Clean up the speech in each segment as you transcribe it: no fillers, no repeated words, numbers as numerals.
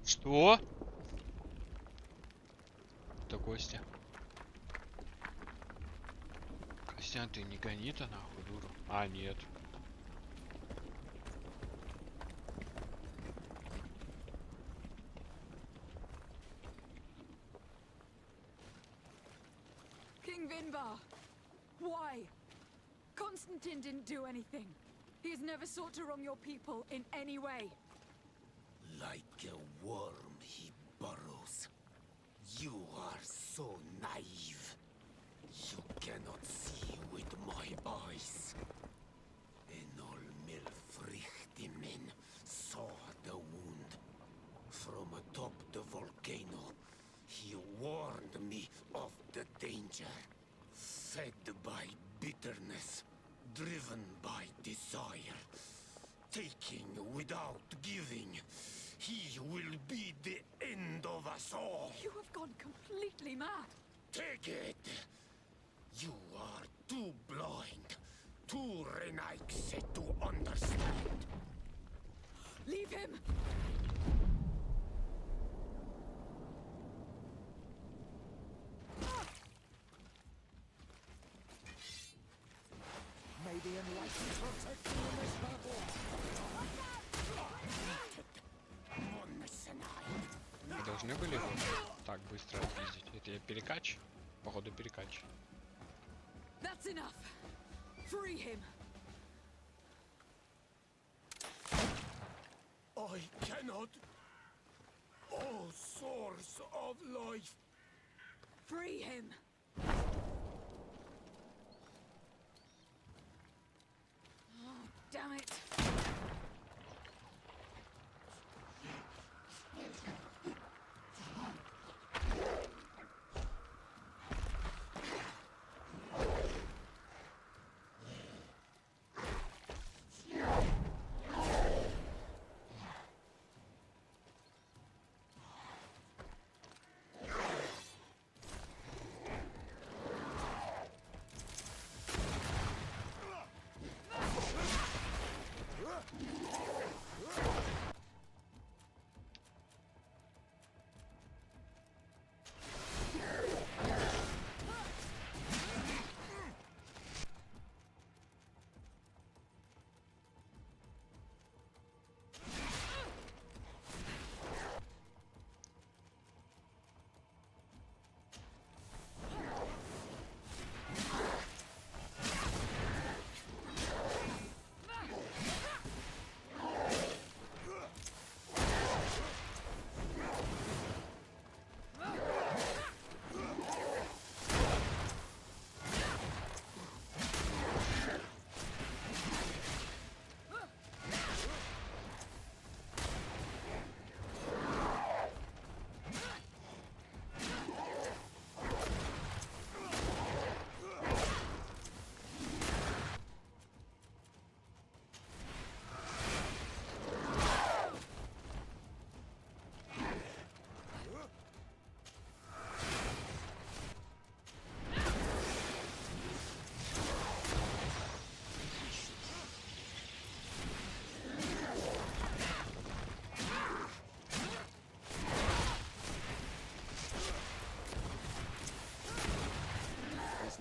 Что? Это Костя. Костян, ты не гони-то нахуй, дуру. А, нет. King Vinbar, why? Constantine didn't do anything. He has never sought to wrong your people in any way. Like a worm he burrows. You are so naive. You cannot see with my eyes. Enol Milfrichtimen saw the wound. From atop the volcano, he warned me of the danger. Fed by bitterness, driven by desire, taking without giving, he will be the end of us all. You have gone completely mad. Take it! You are too blind, too renaixed to understand. Leave him! May the enlightened protect you in this battle. Мы должны были его так быстро отпиздить. Это я перекач? Походу перекач. That's enough. Free him. I cannot. Oh, source of life. Free him. Oh, damn it.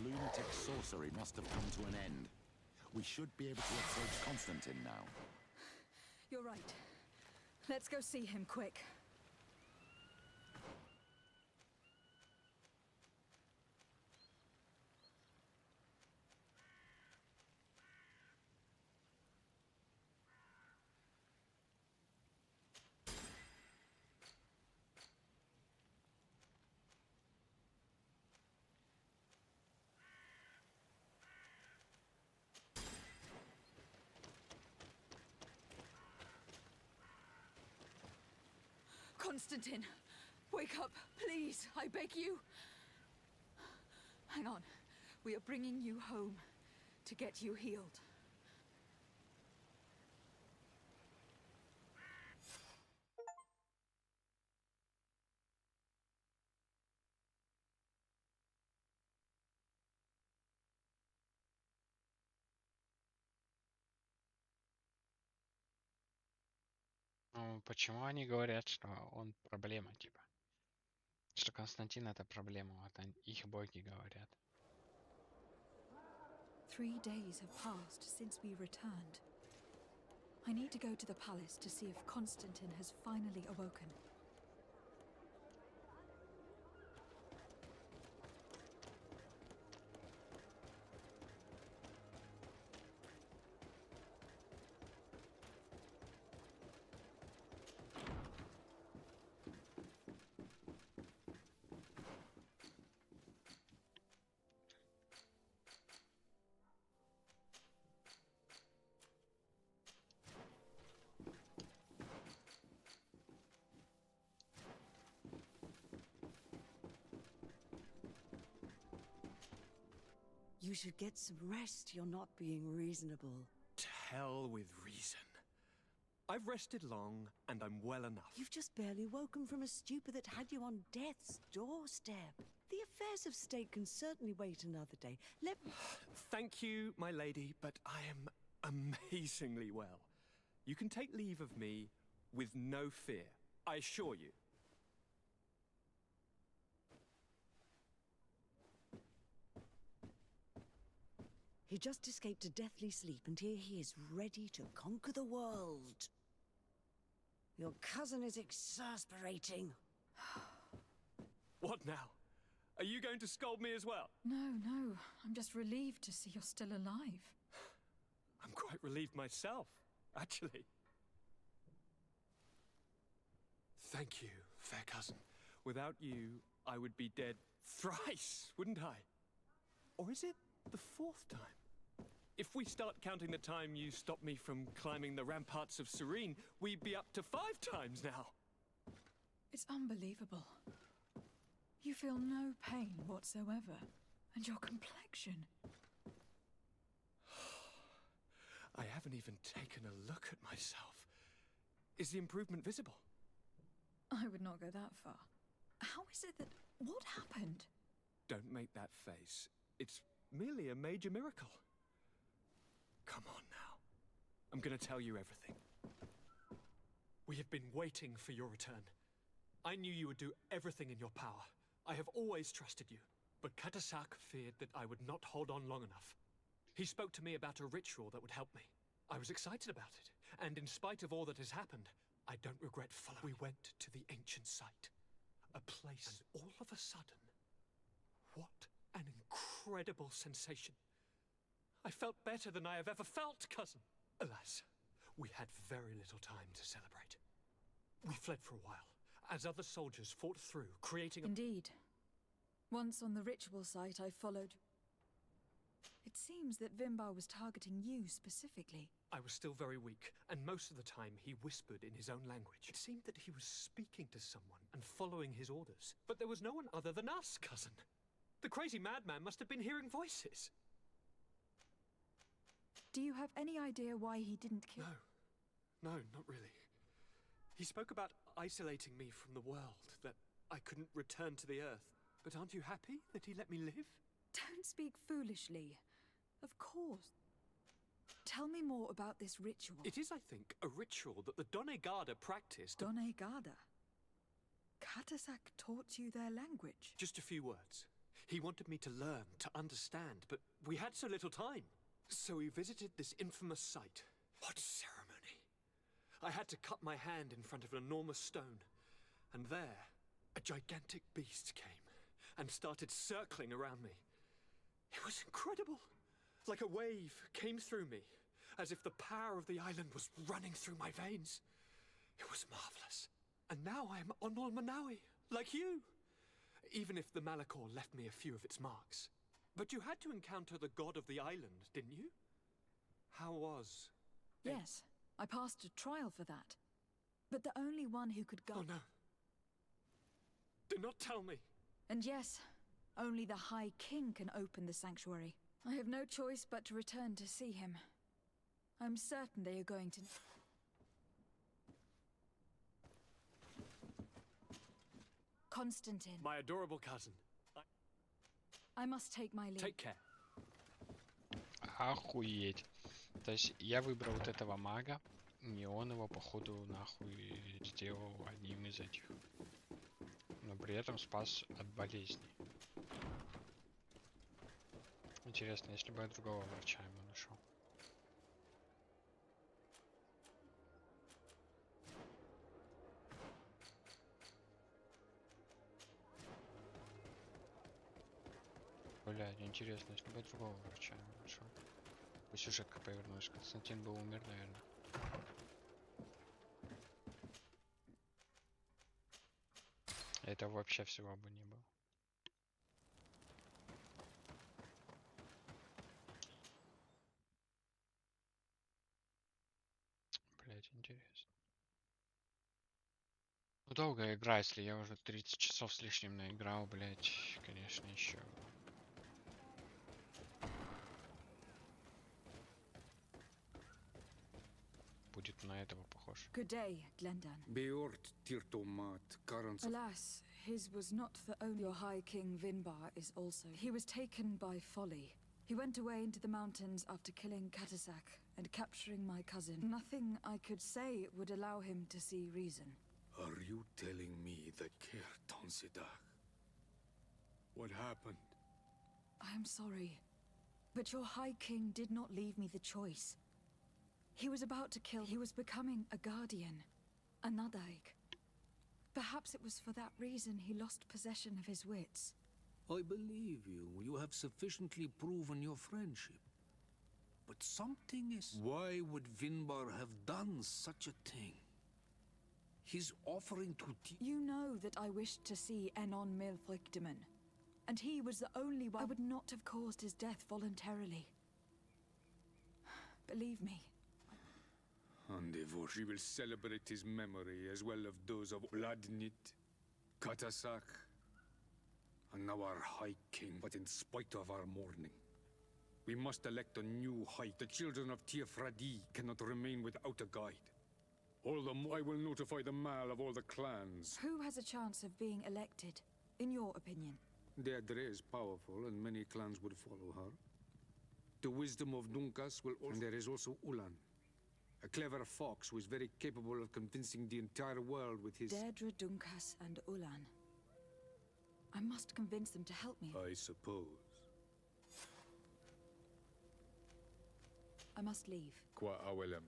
Lunatic sorcery must have come to an end. We should be able to approach Constantine now. You're right. Let's go see him quick. Constantine, wake up, please, I beg you. Hang on, we are bringing you home to get you healed. Ну, почему они говорят, что он проблема, типа? Что Константин это проблема, вот их боги говорят. 3 days have passed since we returned. I need to go to the palace to see if Constantine has finally awoken. You should get some rest. You're not being reasonable. To hell with reason. I've rested long, and I'm well enough. You've just barely woken from a stupor that had you on death's doorstep. The affairs of state can certainly wait another day. Let me... Thank you, my lady, but I am amazingly well. You can take leave of me with no fear, I assure you. He just escaped a deathly sleep, and here he is, ready to conquer the world. Your cousin is exasperating. What now? Are you going to scold me as well? No. I'm just relieved to see you're still alive. I'm quite relieved myself, actually. Thank you, fair cousin. Without you, I would be dead thrice, wouldn't I? Or is it the 4th time? If we start counting the time you stopped me from climbing the ramparts of Serene, we'd be up to 5 times now. It's unbelievable. You feel no pain whatsoever. And your complexion. I haven't even taken a look at myself. Is the improvement visible? I would not go that far. How is it that... What happened? Don't make that face. It's merely a major miracle. Come on now. I'm gonna tell you everything. We have been waiting for your return. I knew you would do everything in your power. I have always trusted you. But Katasak feared that I would not hold on long enough. He spoke to me about a ritual that would help me. I was excited about it. And in spite of all that has happened, I don't regret following. We went to the ancient site. A place. And all of a sudden, what an incredible sensation. I felt better than I have ever felt, cousin. Alas, we had very little time to celebrate. We fled for a while, as other soldiers fought through, creating a... Indeed. Once on the ritual site, I followed... It seems that Vimbar was targeting you specifically. I was still very weak, and most of the time he whispered in his own language. It seemed that he was speaking to someone and following his orders. But there was no one other than us, cousin. The crazy madman must have been hearing voices. Do you have any idea why he didn't kill... No, not really. He spoke about isolating me from the world, that I couldn't return to the Earth. But aren't you happy that he let me live? Don't speak foolishly. Of course. Tell me more about this ritual. It is, I think, a ritual that the Donegada practiced. Donegada? Katasak taught you their language? Just a few words. He wanted me to learn, to understand, but we had so little time. So we visited this infamous site. What ceremony! I had to cut my hand in front of an enormous stone. And there, a gigantic beast came and started circling around me. It was incredible. Like a wave came through me, as if the power of the island was running through my veins. It was marvelous. And now I am Onol Manawi, like you. Even if the Malachor left me a few of its marks. But you had to encounter the god of the island, didn't you? How was... Yes, I passed a trial for that. But the only one who could go... Oh no. Do not tell me. And yes, only the High King can open the sanctuary. I have no choice but to return to see him. I'm certain they are going to... Constantine. My adorable cousin. I must take my leave. Take care. Охуеть. То есть я выбрал вот этого мага, не он его походу нахуй сделал одним из этих. Но при этом спас от болезни. Интересно, если бы я другого врача ему нашел. Блядь, интересно, если бы я другого врача ему нашел. По сюжетке повернулась. Константин бы умер, наверное. Это вообще всего бы не было. Блять, интересно. Ну, долгая игра, если я уже 30 часов с лишним наиграл, блять, конечно, еще. Будет на этого похож. Good day, Glendan. Beort tirtomat karans. Alas, his was not the only. Your High King Vinbar is also. He was taken by folly. He went away into the mountains after killing Katasak and capturing my cousin. Nothing I could say would allow him to see reason. Are you telling me that Kertonsidak? What happened? I am sorry, but your High King did not leave me the choice. He was about to kill. He was becoming a guardian, a Nadaig. Perhaps it was for that reason he lost possession of his wits. I believe you. You have sufficiently proven your friendship. But something is... Why would Vinbar have done such a thing? He's offering to... You know that I wished to see Enon Milfrictiman, and he was the only one. I would not have caused his death voluntarily. Believe me. Endeavor. She will celebrate his memory as well as those of Vladnit, Katasak, and now our High King. But in spite of our mourning, we must elect a new High. The children of Tir-Fradi cannot remain without a guide. All the more I will notify the Mal of all the clans. Who has a chance of being elected, in your opinion? Deirdre is powerful, and many clans would follow her. The wisdom of Dunkas will also... And there is also Ulan, a clever fox who is very capable of convincing the entire world with his... Deirdre, Dunkas, and Ulan. I must convince them to help me. I suppose. I must leave. Qua awelem.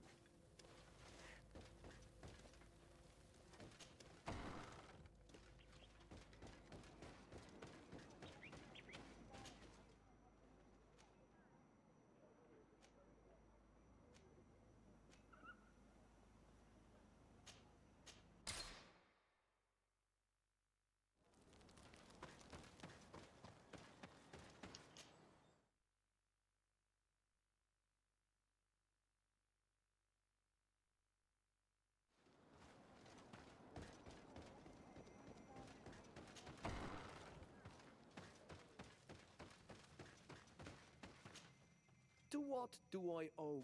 To what do I owe?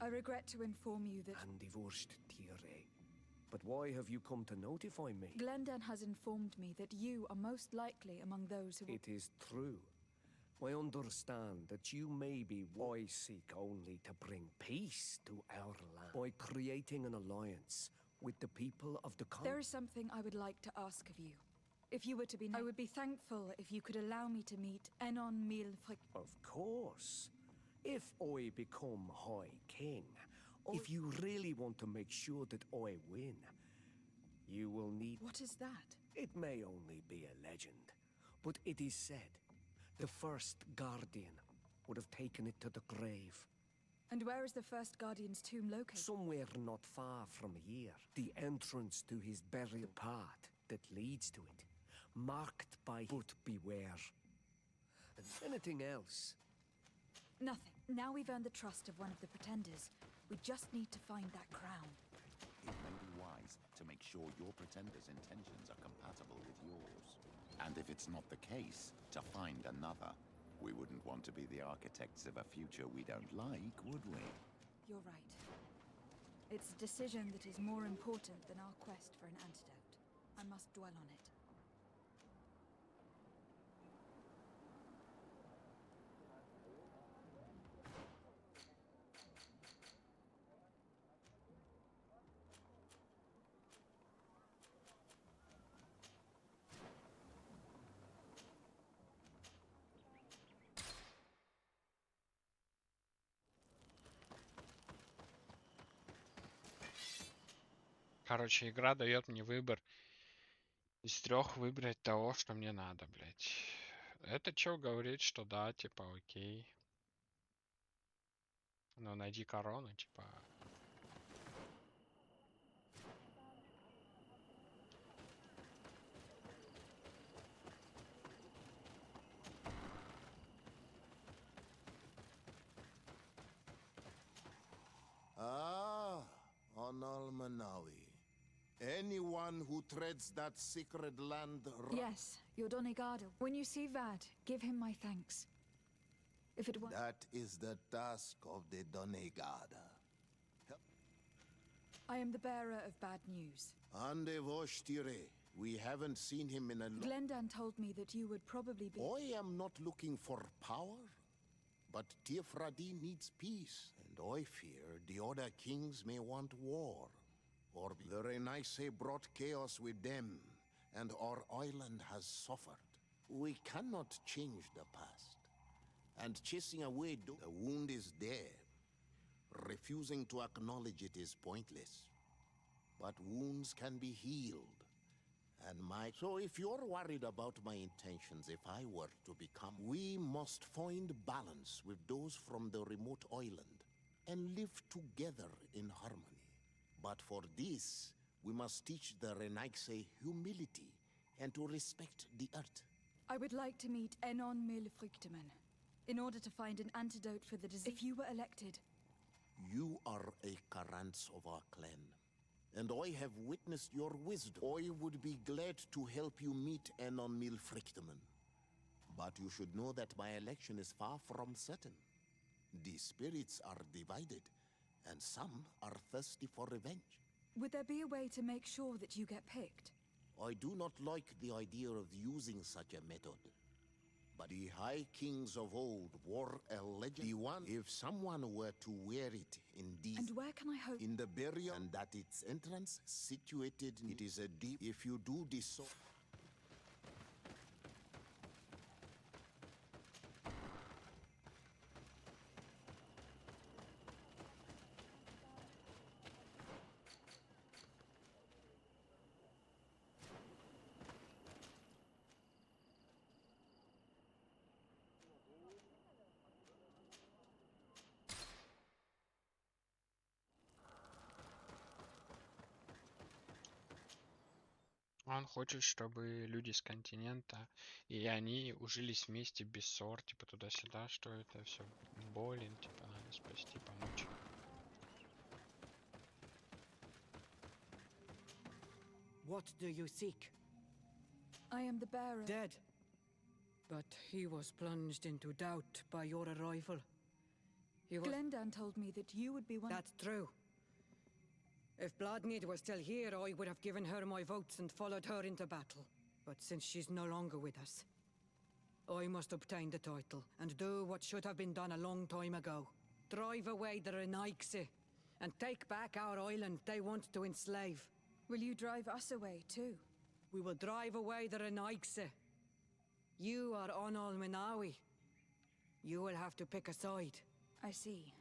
I regret to inform you that And divorced Tire. But why have you come to notify me? Glendan has informed me that you are most likely among those who will... It is true. I understand that you may be. I seek only to bring peace to our land by creating an alliance with the people of the There is something I would like to ask of you. If you were to be... I would be thankful if you could allow me to meet Enon Milfric... Of course. If I become High King, if you really want to make sure that I win, you will need... What is that? It may only be a legend, but it is said the first Guardian would have taken it to the grave. And where is the first Guardian's tomb located? Somewhere not far from here, the entrance to his burial path that leads to it, marked by... But beware. And anything else? Nothing. Now we've earned the trust of one of the pretenders. We just need to find that crown. It may be wise to make sure your pretender's intentions are compatible with yours. And if it's not the case, to find another. We wouldn't want to be the architects of a future we don't like, would we? You're right. It's a decision that is more important than our quest for an antidote. I must dwell on it. Короче, игра дает мне выбор из 3 выбрать того, что мне надо, блядь. Это чё говорит, что да, типа, окей. Но найди корону, типа. Ah, Onal Manawi. Anyone who treads that sacred land. Yes, your Donegardo. When you see Vad, give him my thanks. If it were. That is the task of the Donegada. I am the bearer of bad news. Ande Voshtire. We haven't seen him in a long. Glendan told me that you would probably be. I am not looking for power, but Tir-Fradi needs peace, and I fear the other kings may want war. Or the Renaisse brought chaos with them, and our island has suffered. We cannot change the past. And chasing away the wound is there. Refusing to acknowledge it is pointless. But wounds can be healed. And so if you're worried about my intentions, if I were to become, we must find balance with those from the remote island and live together in harmony. But for this, we must teach the Renaisse humility and to respect the earth. I would like to meet Enon Milfrichteman in order to find an antidote for the disease. If you were elected. You are a Karants of our clan, and I have witnessed your wisdom. I would be glad to help you meet Enon Milfrichteman. But you should know that my election is far from certain. The spirits are divided, and some are thirsty for revenge. Would there be a way to make sure that you get picked? I do not like the idea of using such a method. But the high kings of old wore a legend. The one, if someone were to wear it indeed. And where can I hope? In the burial, and at its entrance, situated, it is a deep. If you do this so. Он хочет, чтобы люди с континента и они ужились вместе без ссор, типа туда-сюда, что это все болен, типа надо спасти, помочь. What do you seek? I am the bearer. Dead. But he was plunged into doubt by your arrival. He was. Glendan told me that you would be one. That's true. If Bladnid was still here, I would have given her my votes and followed her into battle. But since she's no longer with us, I must obtain the title and do what should have been done a long time ago. Drive away the Renaisse and take back our island they want to enslave. Will you drive us away too? We will drive away the Renaisse. You are Onal Menawi. You will have to pick a side. I see.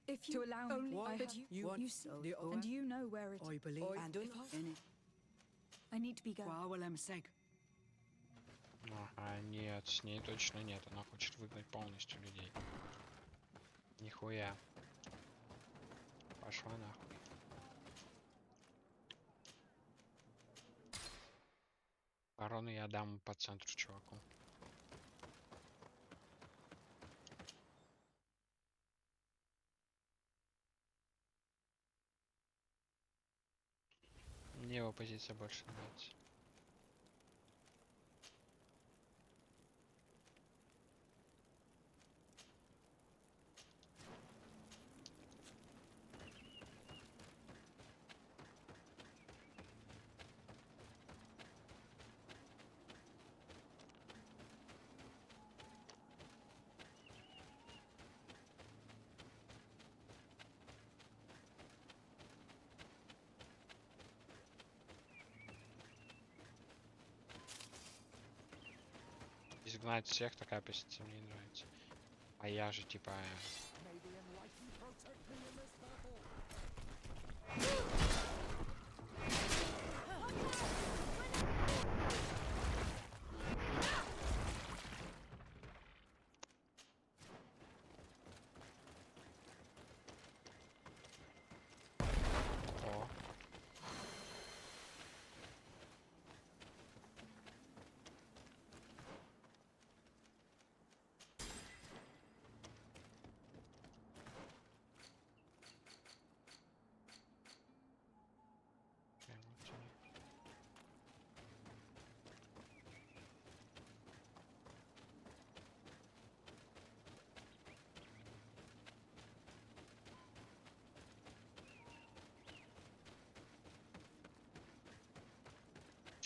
If you allow me, Why? but you and you know where it. I believe and if I need to be going. Ага, нет, с ней точно нет. Она хочет выгнать полностью людей. Нихуя. Пошла нахуй. Корону я дам по центру чуваку. Мне его позиция больше нравится. Изгнать всех, такая позиция мне не нравится. А я же типа...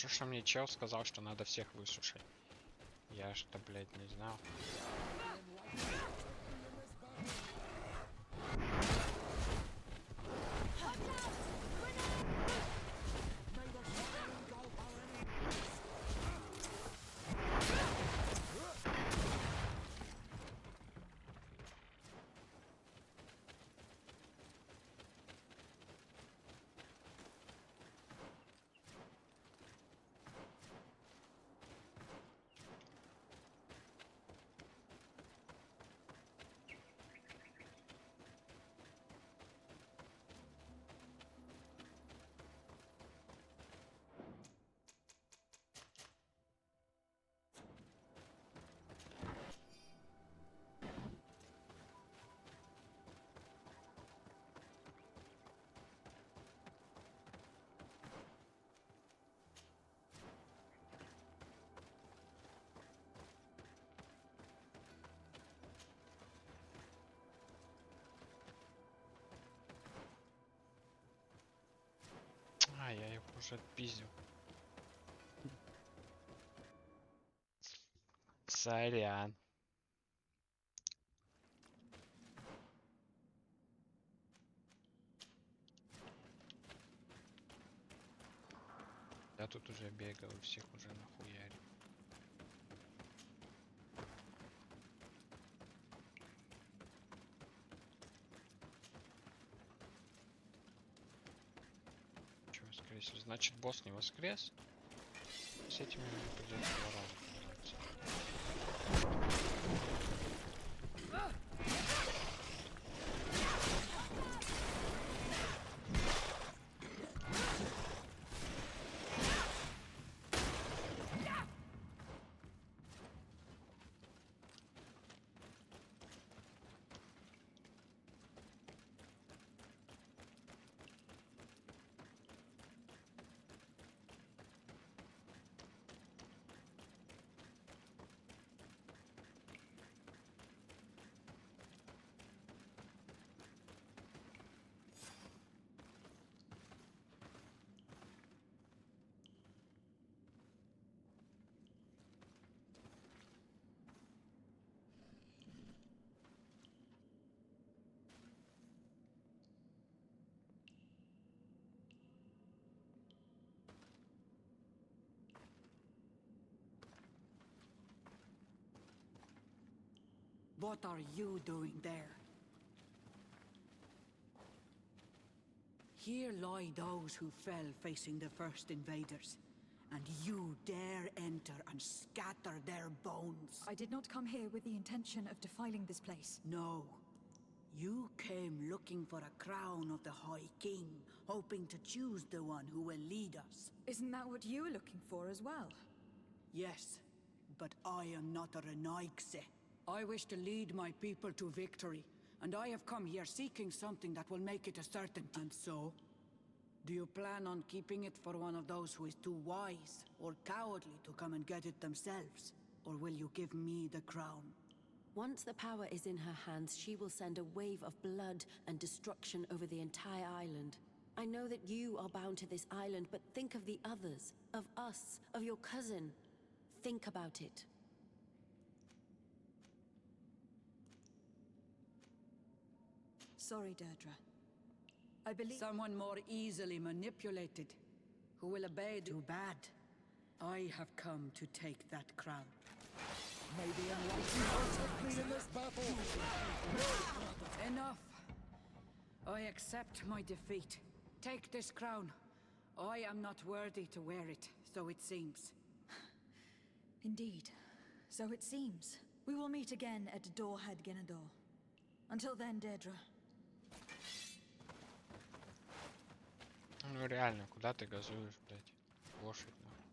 Хорошо, что мне чел сказал, что надо всех высушить. Я что, блядь, не знал. А, я их уже отпиздил. Сорян. Я тут уже бегал и всех уже нахуярил. Че воскресили? Значит, босс не воскрес? С этим мне придется 2 раза драться. What are you doing there? Here lie those who fell facing the first invaders, and you dare enter and scatter their bones. I did not come here with the intention of defiling this place. No. You came looking for a crown of the High King, hoping to choose the one who will lead us. Isn't that what you were looking for as well? Yes, but I am not a Renaigse. I wish to lead my people to victory, and I have come here seeking something that will make it a certainty. And so, do you plan on keeping it for one of those who is too wise or cowardly to come and get it themselves? Or will you give me the crown? Once the power is in her hands, she will send a wave of blood and destruction over the entire island. I know that you are bound to this island, but think of the others, of us, of your cousin. Think about it. Sorry, Deirdre. I believe... Someone more easily manipulated, who will obey. Too bad. I have come to take that crown. May the enlightened protect me in this battle! Enough. I accept my defeat. Take this crown. I am not worthy to wear it, so it seems. Indeed. So it seems. We will meet again at Dorhead Genador. Until then, Deirdre. Ну реально, куда ты газуешь, блядь? Лошадь, нахуй.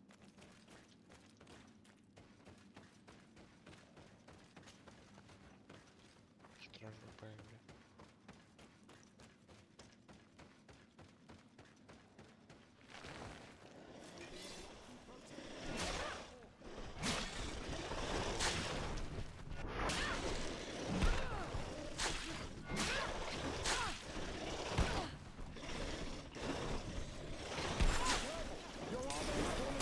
Хитрожопая, блядь. Your army is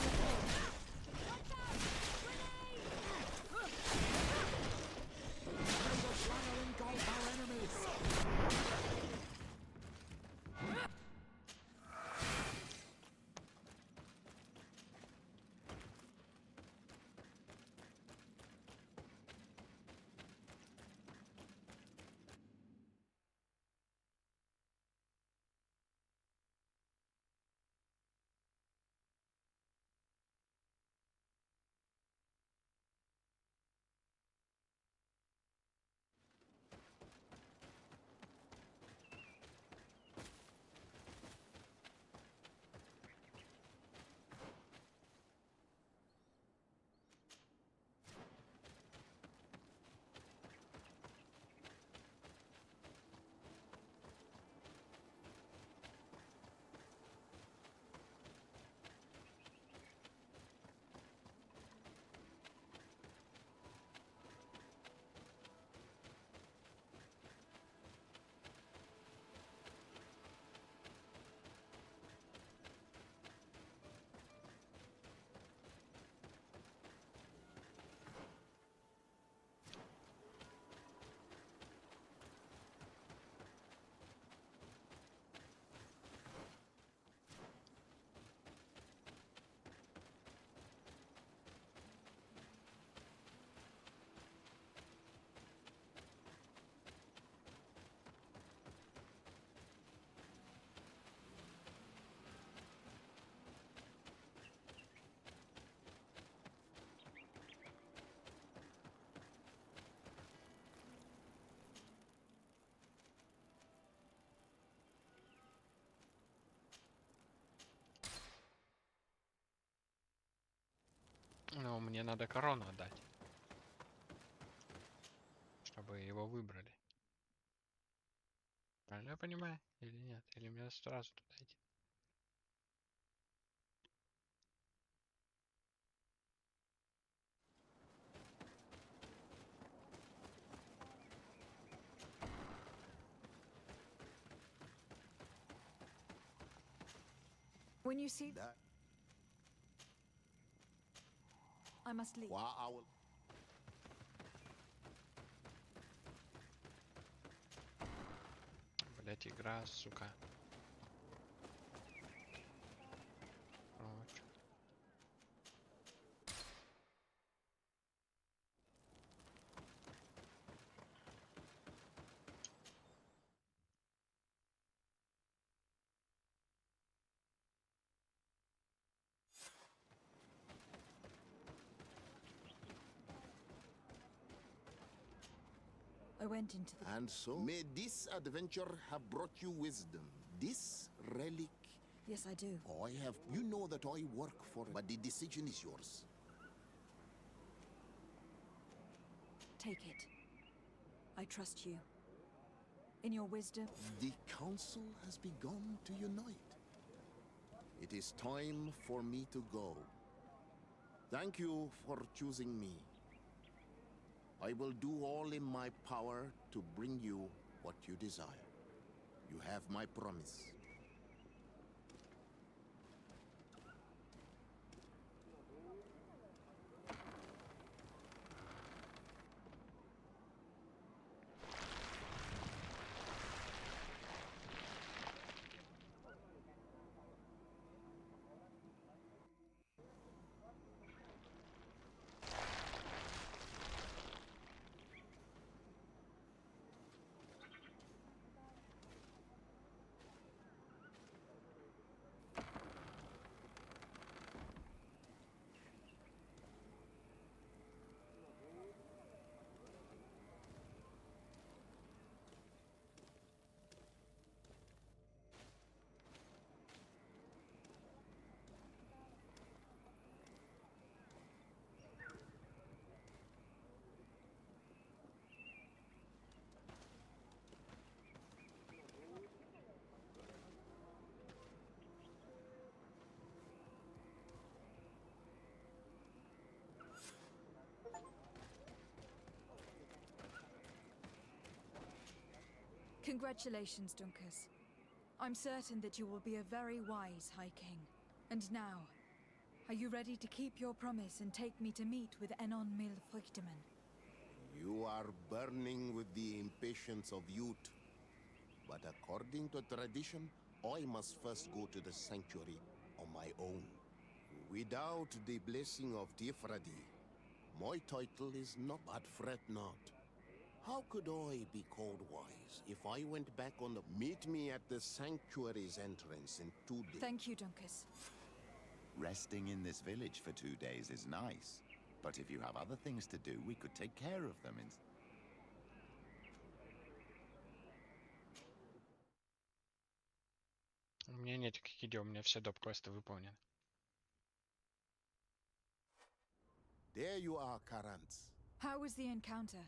мне надо корону отдать. Чтобы его выбрали. Правильно я понимаю? Или нет? Или мне сразу туда идти? When you see... That I must leave. why I will. Блять, игра, сука. Короче. I went into the... And so, may this adventure have brought you wisdom. This relic, Yes, I do. I have. You know that I work for it, but the decision is yours. Take it. I trust you. In your wisdom... The council has begun to unite. It is time for me to go. Thank you for choosing me. I will do all in my power to bring you what you desire. You have my promise. Congratulations, Dunkus. I'm certain that you will be a very wise High King. And now, are you ready to keep your promise and take me to meet with Enon Milfrichteman? You are burning with the impatience of youth. But according to tradition, I must first go to the sanctuary on my own. Without the blessing of Tir-Fradi, my title is not. But fret not. How could I be called wise if I went back on the... Meet me at the sanctuary's entrance in 2 days. Thank you, Dunkus. Resting in this village for 2 days is nice. But if you have other things to do, we could take care of them in... У меня нет таких идей, у меня все доп-квесты выполнены. There you are, Karantz. How was the encounter?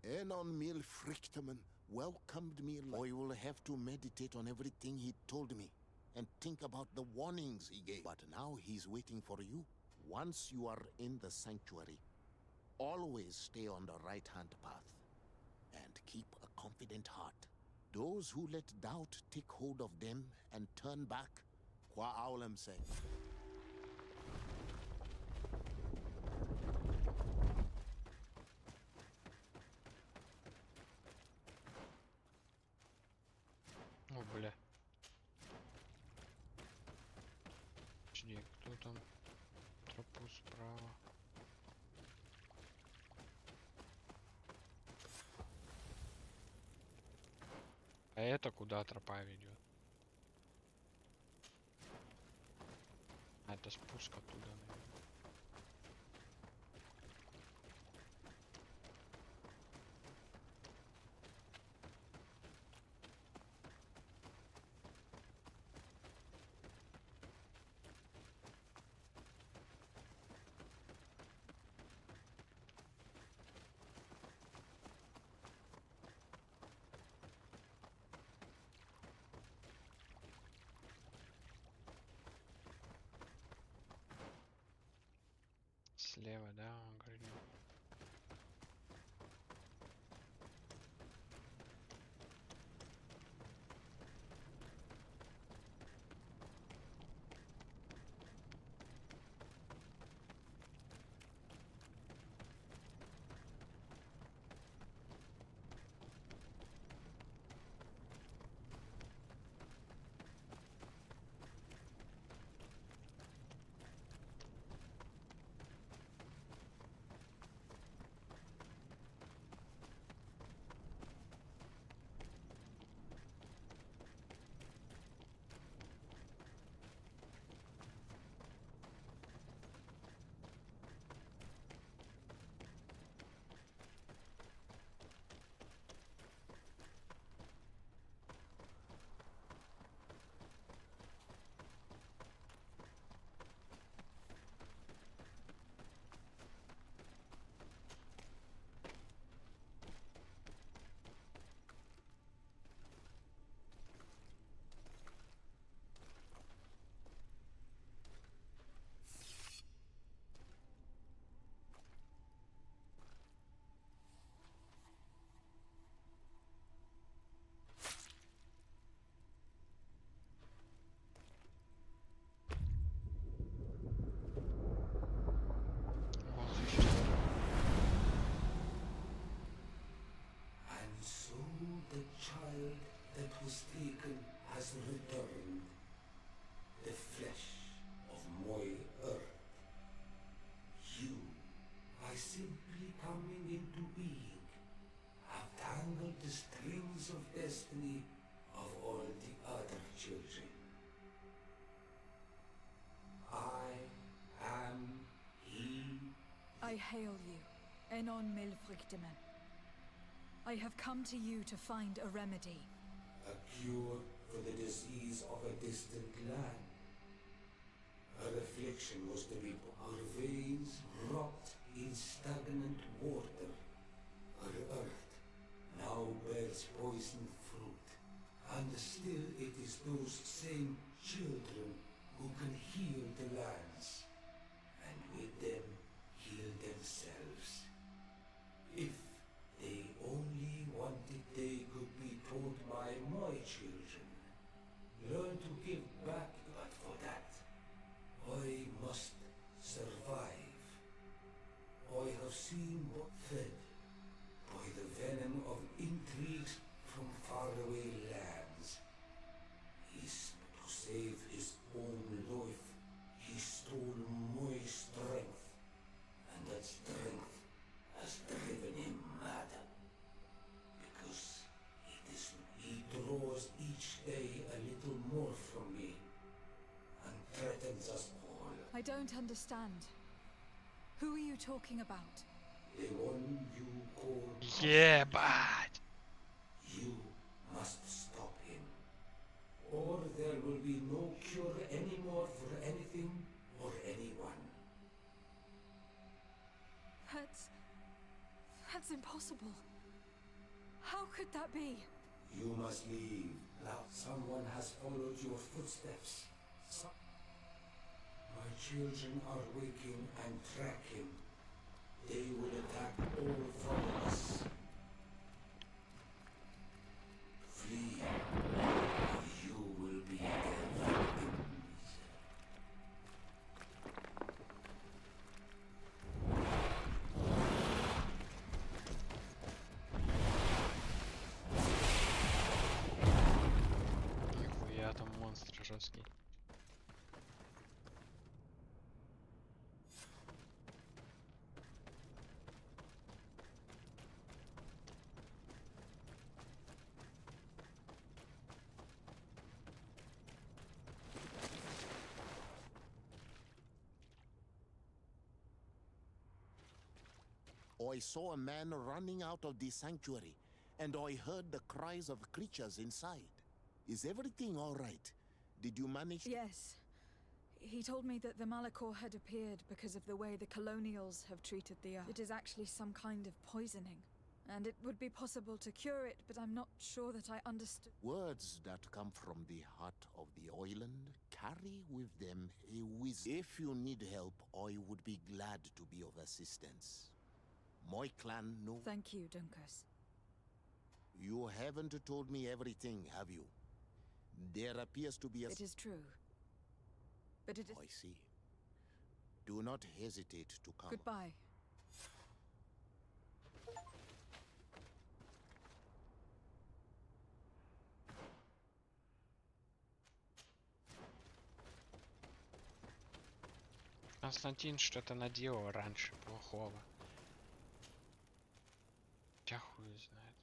Enon Milfrichteman welcomed me. I will have to meditate on everything he told me and think about the warnings he gave. But now he's waiting for you. Once you are in the sanctuary, always stay on the right-hand path and keep a confident heart. Those who let doubt take hold of them and turn back, Qua Aulem say. О, бля. Подожди, кто там? Тропу справа. А это куда тропа ведет? А, это спуск оттуда, наверное. слева, да, он говорит. Was taken has returned, the flesh of my earth. You, by simply coming into being, have tangled the strings of destiny of all the other children. I am he. I hail you, Enon Milfrichteman. I have come to you to find a remedy. A cure for the disease of a distant land. Her affliction was to be her veins rot in stagnant water. Her earth now bears poisoned fruit, and still it is those same children who can heal the lands, and with them heal themselves. If they only wanted, they could be taught by my children. Learn to give back, but for that, I must survive. I have seen what fed by the venom of intrigues from faraway lands. To save his own life, he stole my strength, and that strength has driven him mad. Because he draws each day a little more from me, and threatens us all. I don't understand. Who are you talking about? The one you call... Yeah, but... You must stop him, or there will be no cure anymore for anything or anyone. That's impossible. How could that be? You must leave. Now someone has followed your footsteps. My children are waking and track him. They will attack all from us. Flee, or you will be their victims. Нихуя там монстр жесткий. I saw a man running out of the sanctuary, and I heard the cries of creatures inside. Is everything all right? Did you manage? Yes. He told me that the Malachor had appeared because of the way the colonials have treated the earth. It is actually some kind of poisoning. And it would be possible to cure it, but I'm not sure that I understood. Words that come from the heart of the island carry with them a wisdom. If you need help, I would be glad to be of assistance. My clan knows. Thank you, Dunkus. You haven't told me everything, have you? There appears to be a... It is true. But it is... I see. Do not hesitate to come. Goodbye. Константин что-то наделал раньше плохого. Я хуй знает.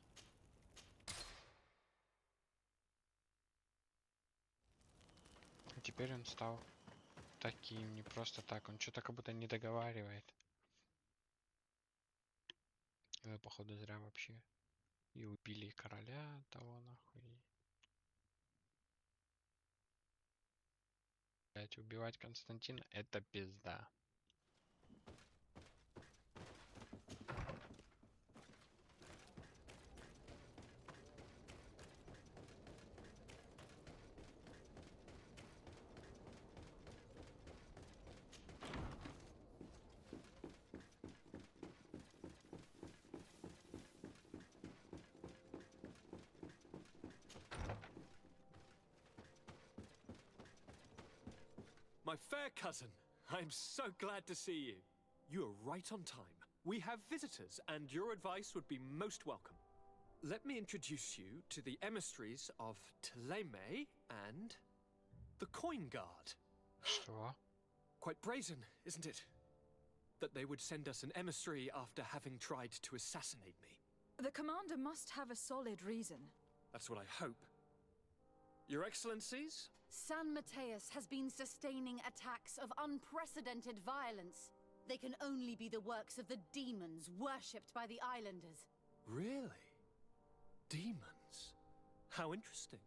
И теперь он стал таким, не просто так. Он что-то как будто не договаривает. Походу зря вообще. И убили короля того нахуй. Блять, убивать Константина — это пизда. My fair cousin, I'm so glad to see you. You are right on time. We have visitors, and your advice would be most welcome. Let me introduce you to the emissaries of Ptolemy and the Coin Guard. Что? Quite brazen, isn't it? That they would send us an emissary after having tried to assassinate me. The commander must have a solid reason. That's what I hope. Your Excellencies? San Mateus has been sustaining attacks of unprecedented violence. They can only be the works of the demons worshipped by the islanders. Really? Demons? How interesting.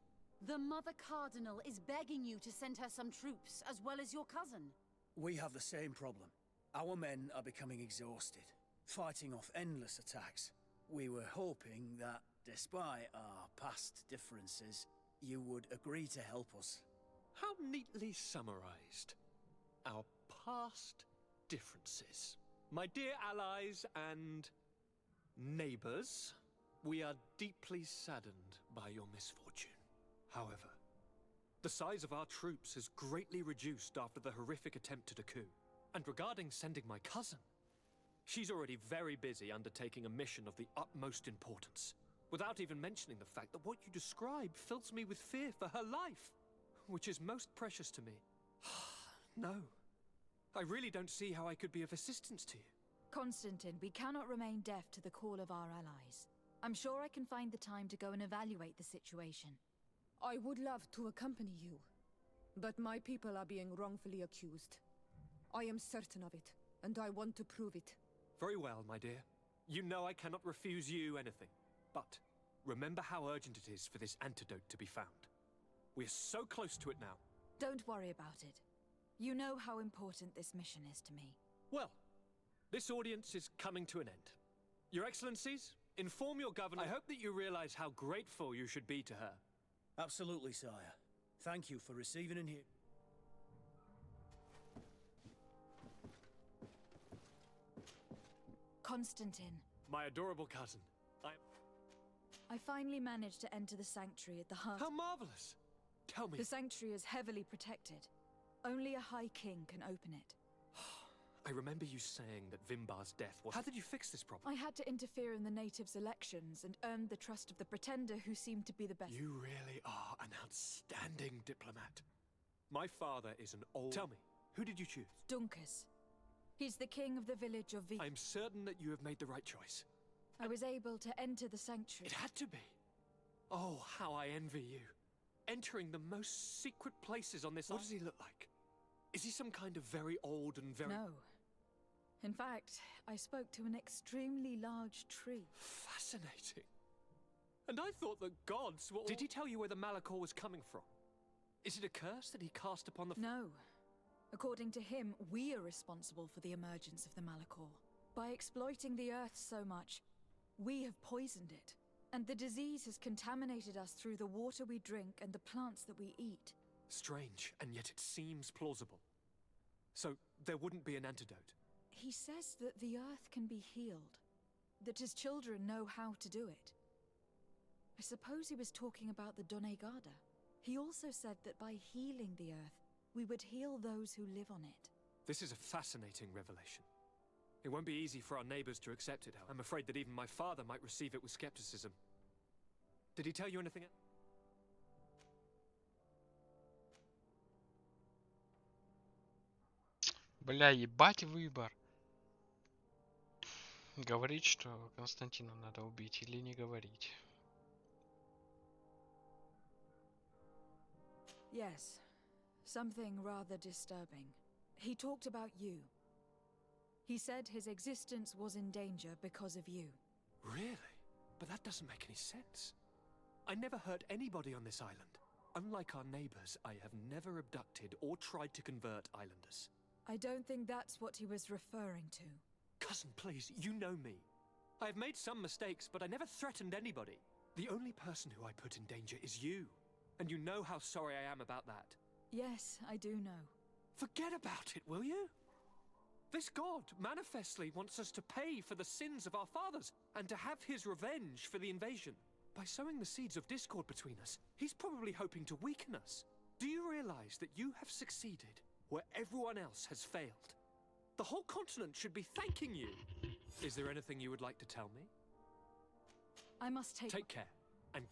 The Mother Cardinal is begging you to send her some troops, as well as your cousin. We have the same problem. Our men are becoming exhausted, fighting off endless attacks. We were hoping that, despite our past differences, you would agree to help us. How neatly summarized. Our past differences. My dear allies and neighbors, we are deeply saddened by your misfortune. However, the size of our troops has greatly reduced after the horrific attempt at a coup. And regarding sending my cousin, she's already very busy undertaking a mission of the utmost importance, without even mentioning the fact that what you describe fills me with fear for her life, which is most precious to me. No, I really don't see how I could be of assistance to you. Constantine, we cannot remain deaf to the call of our allies. I'm sure I can find the time to go and evaluate the situation. I would love to accompany you, but my people are being wrongfully accused. I am certain of it, and I want to prove it. Very well, my dear. You know I cannot refuse you anything. But remember how urgent it is for this antidote to be found. We're so close to it now. Don't worry about it. You know how important this mission is to me. Well, this audience is coming to an end. Your Excellencies, inform your governor. I hope that you realize how grateful you should be to her. Absolutely, sire. Thank you for receiving and hearing. Constantine. My adorable cousin. I finally managed to enter the sanctuary at the heart. How marvelous! Tell me. The sanctuary is heavily protected. Only a High King can open it. I remember you saying that Vimbar's death was... How did you fix this problem? I had to interfere in the natives' elections and earned the trust of the pretender who seemed to be the best. You really are an outstanding diplomat. My father is an old... Tell me, who did you choose? Dunkus. He's the king of the village of I'm certain that you have made the right choice. I was able to enter the sanctuary. It had to be. Oh, how I envy you. Entering the most secret places on this island. What does he look like? Is he some kind of very old and very... No. In fact, I spoke to an extremely large tree. Fascinating. And I thought that gods were... Did he tell you where the Malachor was coming from? Is it a curse that he cast upon the... No. According to him, we are responsible for the emergence of the Malachor. By exploiting the Earth so much, We have poisoned it, and the disease has contaminated us through the water we drink and the plants that we eat. Strange, and yet it seems plausible. So, there wouldn't be an antidote? He says that the earth can be healed, that his children know how to do it. I suppose he was talking about the Donegada. He also said that by healing the earth, we would heal those who live on it. This is a fascinating revelation. It won't be easy for our neighbors to accept it, however. I'm afraid that even my father might receive it with skepticism. Did he tell you anything else? Бля, ебать выбор. Говорить, что Константина надо убить, или не говорить? Yes, something rather disturbing. He talked about you. He said his existence was in danger because of you. Really? But that doesn't make any sense. I never hurt anybody on this island. Unlike our neighbors, I have never abducted or tried to convert islanders. I don't think that's what he was referring to. Cousin, please, you know me. I have made some mistakes, but I never threatened anybody. The only person who I put in danger is you. And you know how sorry I am about that. Yes, I do know. Forget about it, will you? This god manifestly wants us to pay for the sins of our fathers and to have his revenge for the invasion. By sowing the seeds of discord between us, he's probably hoping to weaken us. Do you realize that you have succeeded where everyone else has failed? The whole continent should be thanking you. Is there anything you would like to tell me? I must Take care, and...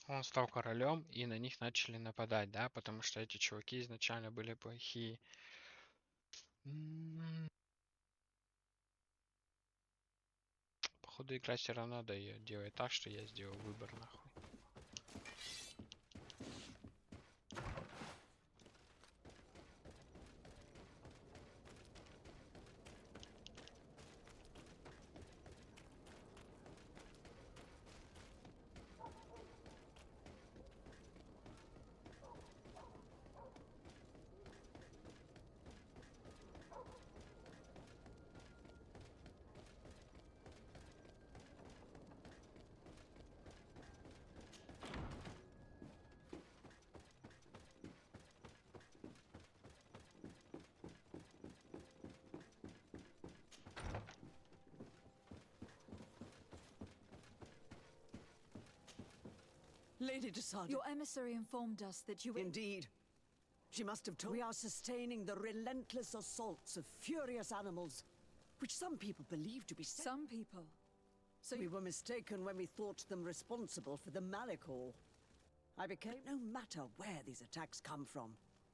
Он стал королем, и на них начали нападать, да? Потому что эти чуваки изначально были плохие. Походу, игра все равно делает так, что я сделал выбор, нахуй. Lady De Sarde. Your emissary informed us that you... Indeed. She must have told... We are sustaining the relentless assaults of furious animals, which some people believe to be... Some people? So we were mistaken when we thought them responsible for the Malicor. I became... No matter where these attacks come from,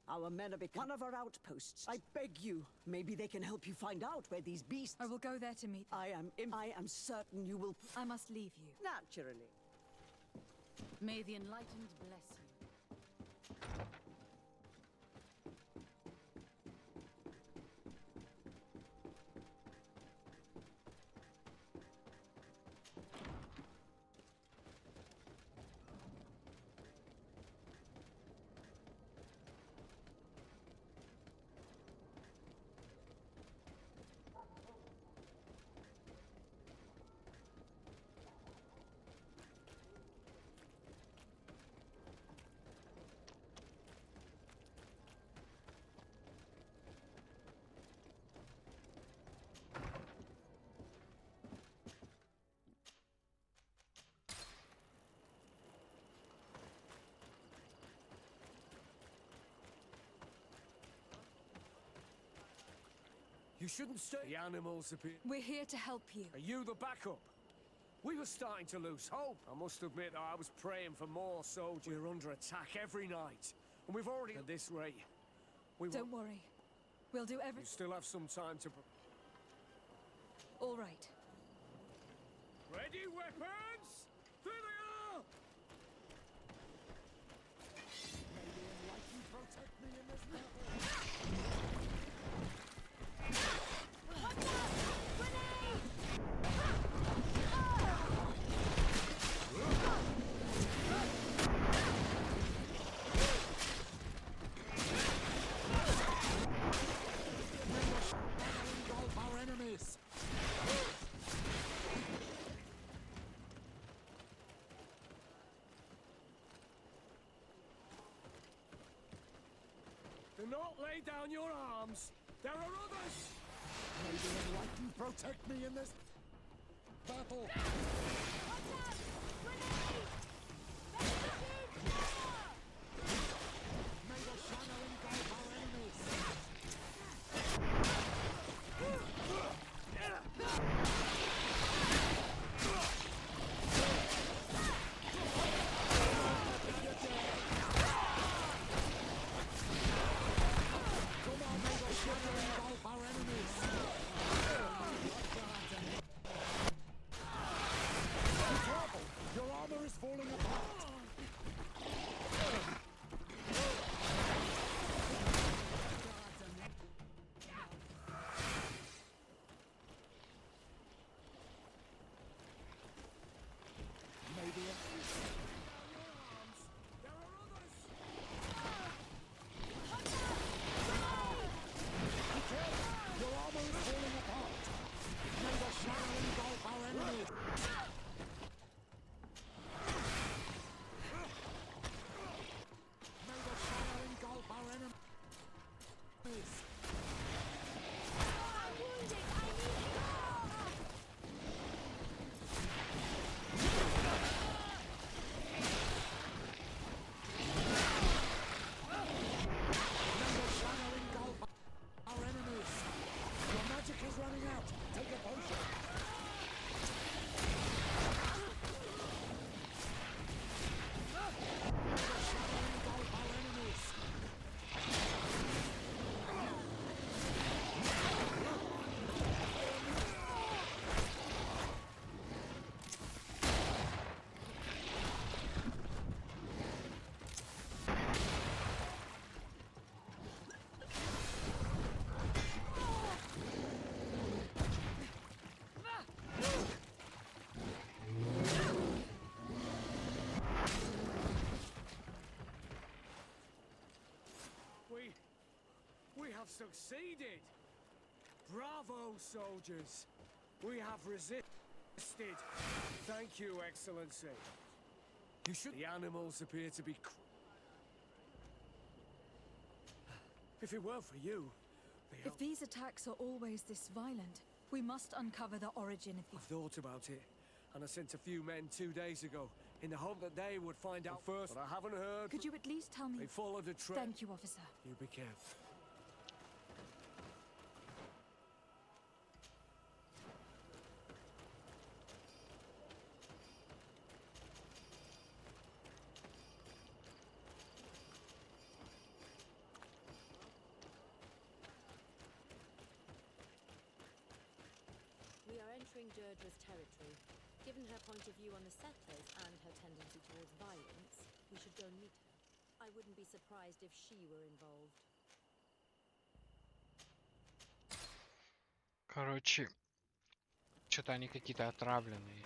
our men are one of our outposts. I beg you, maybe they can help you find out where these beasts... I will go there to meet them. I am certain you will... I must leave you. Naturally. May the Enlightened bless you. You shouldn't stay. The animals appear. We're here to help you. Are you the backup? We were starting to lose hope. I must admit, I was praying for more soldiers. We're under attack every night. And we've already... At this rate, we Don't worry. We'll do everything. You still have some time to... All right. Ready, weapons? There they are! May the enlightened protect me in this battle. Our enemies! Do not lay down your arms. There are others. May the enlightened protect me in this battle. May the shadow engulf our enemies. Come on, may the shadow engulf our enemies. Be careful! Your armor is falling apart. Maybe your armor is falling apart. May the shadow engulf our enemies. May the shadow engulf our enemies. May the shadow engulf our enemies. Your magic is running out. Take a potion. May the shadow engulf our enemies. We have succeeded. Bravo, soldiers. We have resisted. Thank you, Excellency. You should... The animals appear to be... If it weren't for you... If these attacks are always this violent, we must uncover the origin of the... I've thought about it, and I sent a few men 2 days ago, in the hope that they would find out first, but I haven't heard... Could you at least tell me... They followed a trail. Thank you, officer. You be careful. We are entering Deirdre's territory. Given her point of view on the settlers and her tendency towards violence, we should go meet her. I wouldn't be surprised if she were involved. Короче, что-то они какие-то отравленные.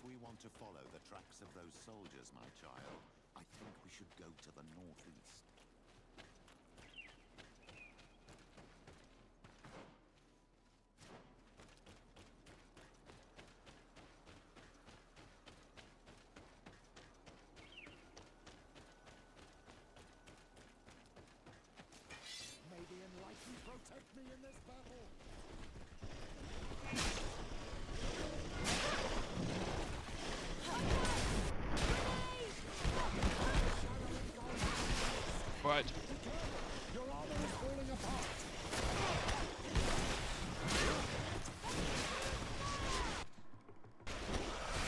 we want to follow the tracks of those soldiers, my child, I think we should go to the northeast. May the enlightened protect me in this battle. What? Your armor is falling apart.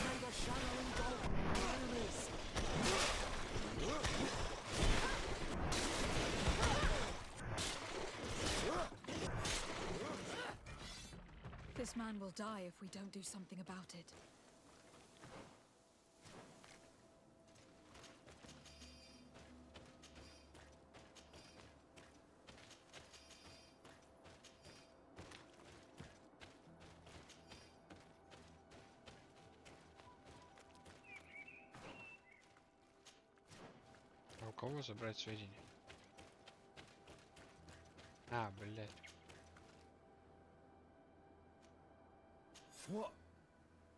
May the shadow engulf our enemies. This man will die if we don't do something about it. А у кого забрать сведения? А, блядь.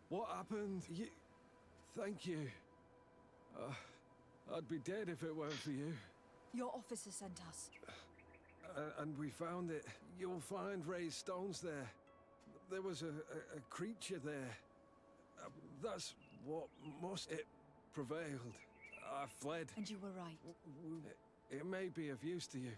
What happened? Thank you. I'd be dead if it weren't for you. Your officer sent us. And we found it. You'll find raised stones there. There was a creature there. That's what it prevailed. I fled. And you were right. It may be of use to you.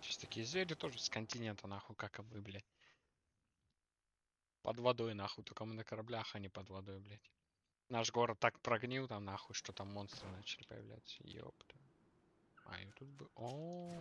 Сейчас такие звери тоже с континента, нахуй, как и вы, блядь. Под водой, нахуй, только мы на кораблях, а не под водой, блядь. Наш город так прогнил там, нахуй, что там монстры начали появляться. Ёпта. А, и тут бы... О-о-о.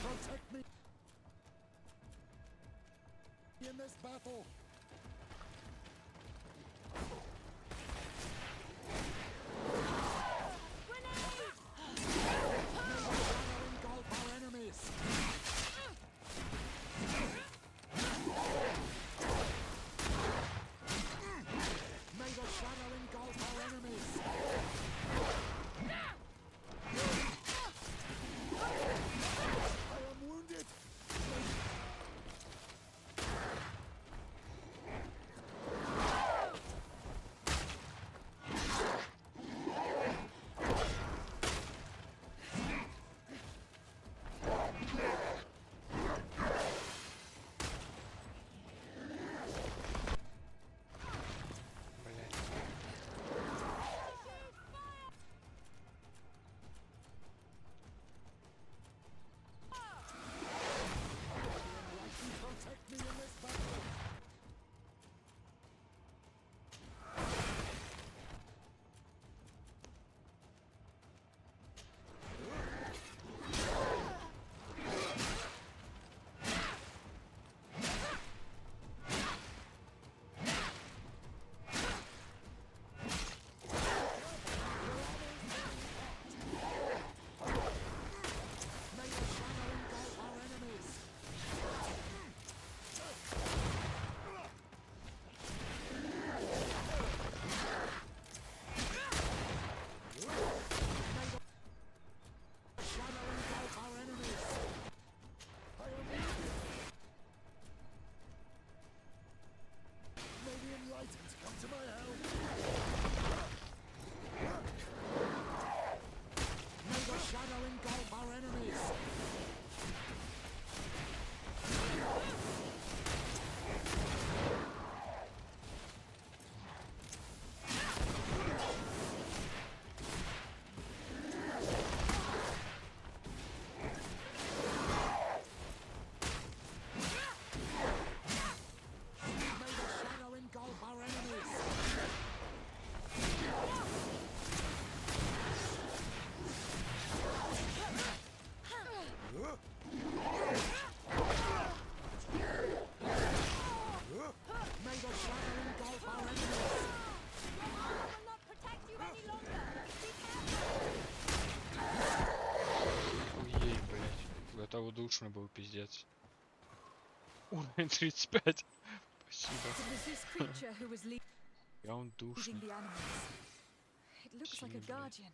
Protect me in this battle. Engulf our enemies. May the shadow engulf our enemies. I am wounded. душно был, пиздец. Уровень 35. Спасибо. It was this creature who was Я он leading душный. the animals. It looks like a Сильный, блядь. guardian,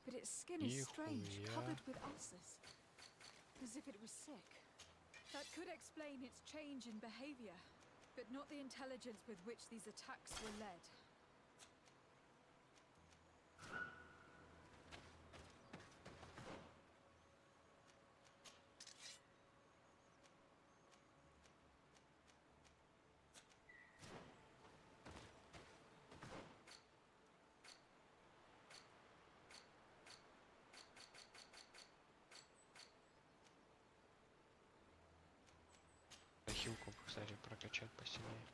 but its skin is strange, Нихуя. covered with ulcers, as if it was sick. That could explain its change in behavior, but not the intelligence with which these attacks were led. Хилку, кстати, прокачать посильнее.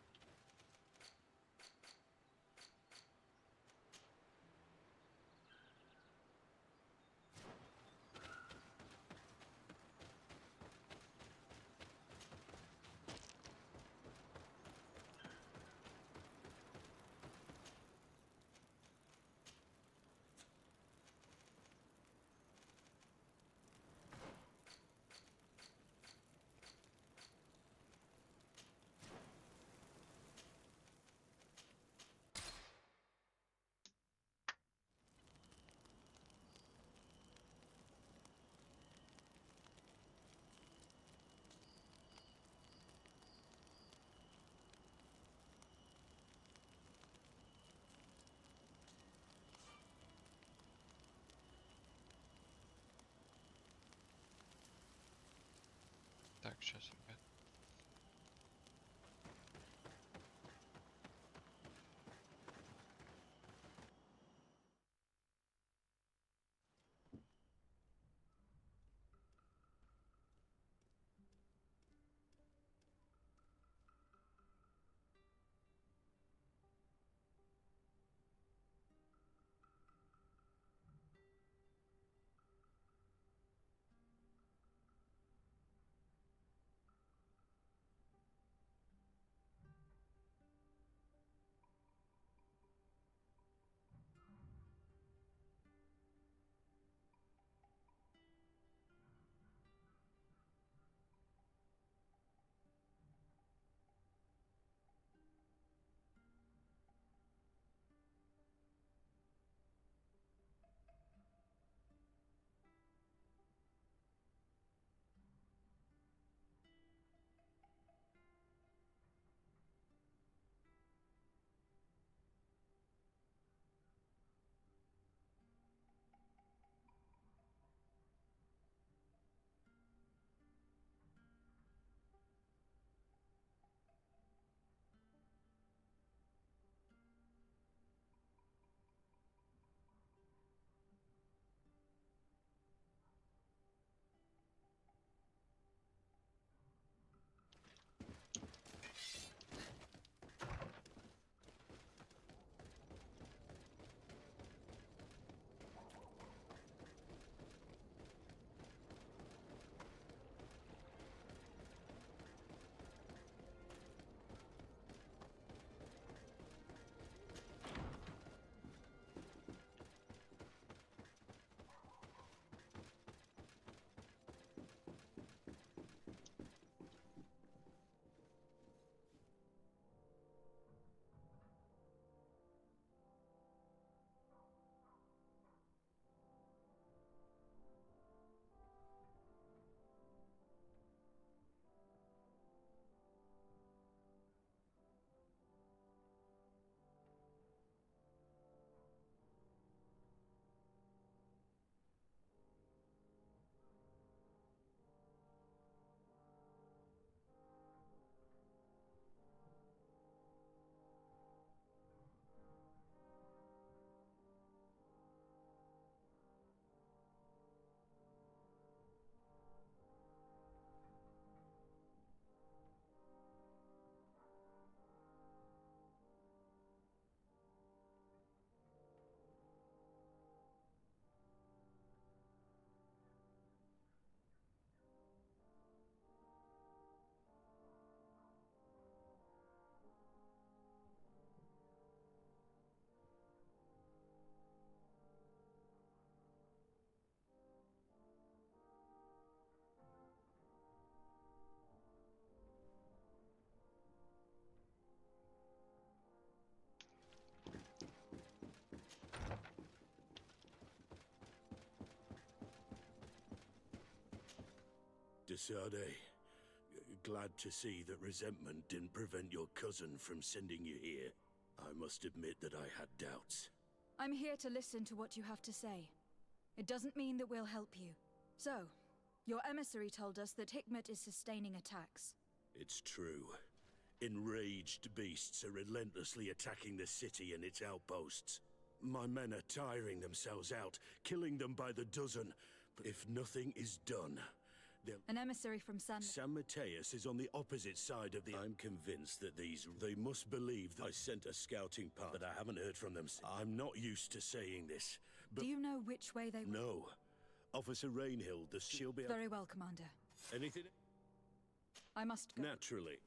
Так, сейчас, ребят. De Sarde. Glad to see that resentment didn't prevent your cousin from sending you here. I must admit that I had doubts. I'm here to listen to what you have to say. It doesn't mean that we'll help you. So, your emissary told us that Hikmet is sustaining attacks. It's true. Enraged beasts are relentlessly attacking the city and its outposts. My men are tiring themselves out, killing them by the dozen. But if nothing is done, they'll... An emissary from San Mateus is on the opposite side of the... I'm convinced that they must believe that I sent a scouting party, but I haven't heard from them. I'm not used to saying this, but... Do you know which way they went? No. Officer Rainhill, she'll be... Very well, Commander. Anything? I must go. Naturally.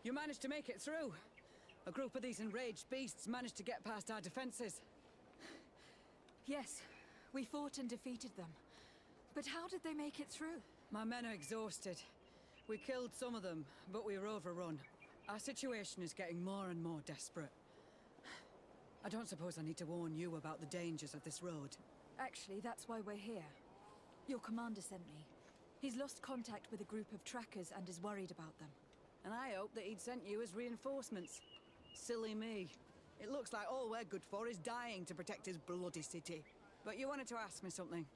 You managed to make it through. A group of these enraged beasts managed to get past our defenses. Yes, we fought and defeated them. But how did they make it through? My men are exhausted. We killed some of them, but we were overrun. Our situation is getting more and more desperate. I don't suppose I need to warn you about the dangers of this road. Actually, that's why we're here. Your commander sent me. He's lost contact with a group of trackers and is worried about them. And I hope that he'd sent you as reinforcements. Silly me. It looks like all we're good for is dying to protect his bloody city. But you wanted to ask me something.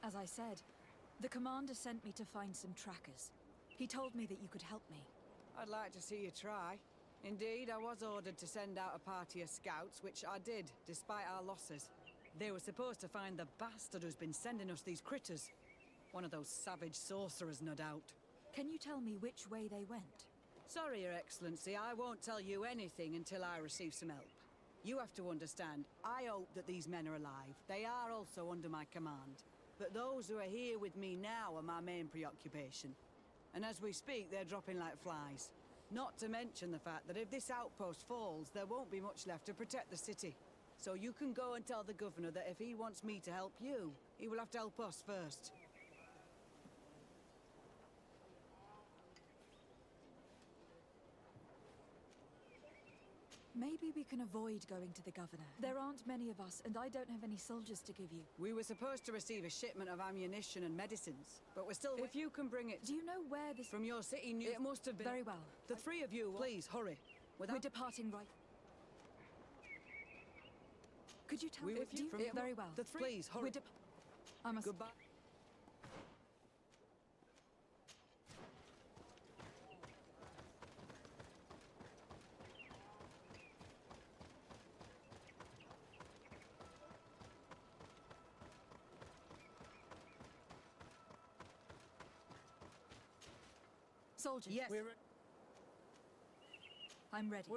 As I said, the commander sent me to find some trackers. He told me that you could help me. I'd like to see you try. Indeed, I was ordered to send out a party of scouts, which I did, despite our losses. They were supposed to find the bastard who's been sending us these critters. One of those savage sorcerers, no doubt. Can you tell me which way they went? Sorry, Your Excellency, I won't tell you anything until I receive some help. You have to understand, I hope that these men are alive. They are also under my command. But those who are here with me now are my main preoccupation. And as we speak, they're dropping like flies. Not to mention the fact that if this outpost falls, there won't be much left to protect the city. So you can go and tell the governor that if he wants me to help you, he will have to help us first. Maybe we can avoid going to the governor. There aren't many of us, and I don't have any soldiers to give you. We were supposed to receive a shipment of ammunition and medicines, but we're still... If you can bring it... Do you know where this... From your city news... It must have been... Very well. The three of you... Please, hurry. We're departing right... Could you tell me... Very well. Please, hurry. I must... Goodbye. Soldiers. Yes. I'm ready.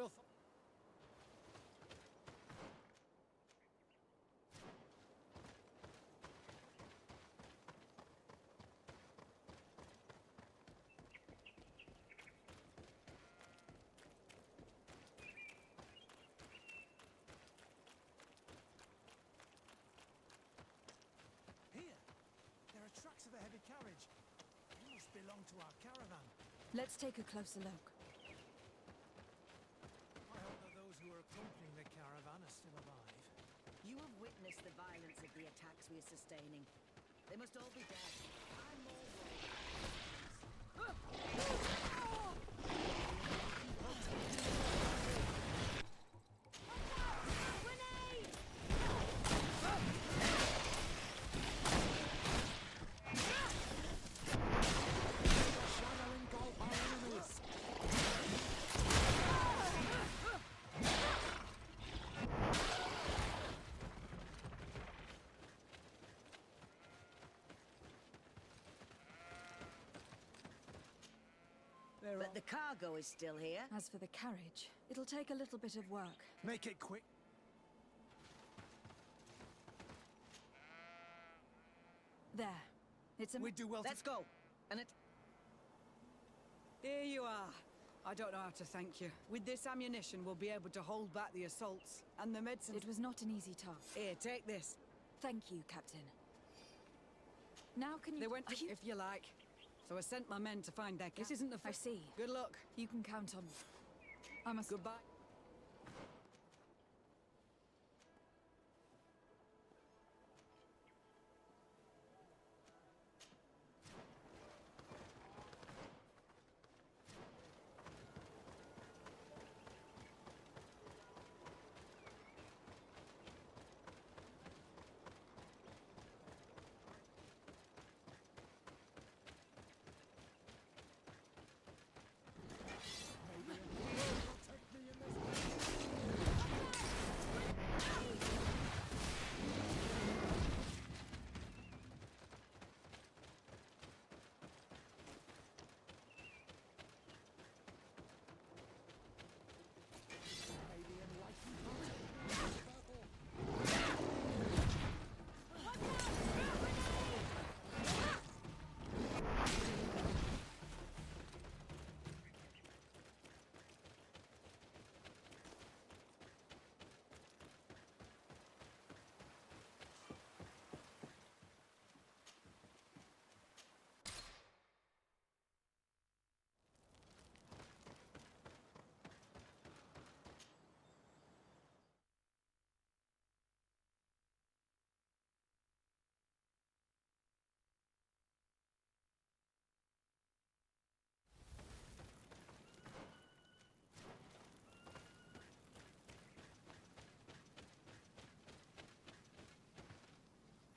Here! There are tracks of a heavy carriage. It must belong to our caravan. Let's take a closer look. I hope that those who are accompanying the caravan are still alive. You have witnessed the violence of the attacks we are sustaining. They must all be dead. I'm more worried. But the cargo is still here. As for the carriage, it'll take a little bit of work. Make it quick. There. It's a... We'd do well. Let's go. And it... Here you are. I don't know how to thank you. With this ammunition, we'll be able to hold back the assaults. And the medicine... It was not an easy task. Here, take this. Thank you, Captain. Now can you... They went, if you like. So I sent my men to find their... This isn't the... I see. Good luck. You can count on me. I must... Goodbye.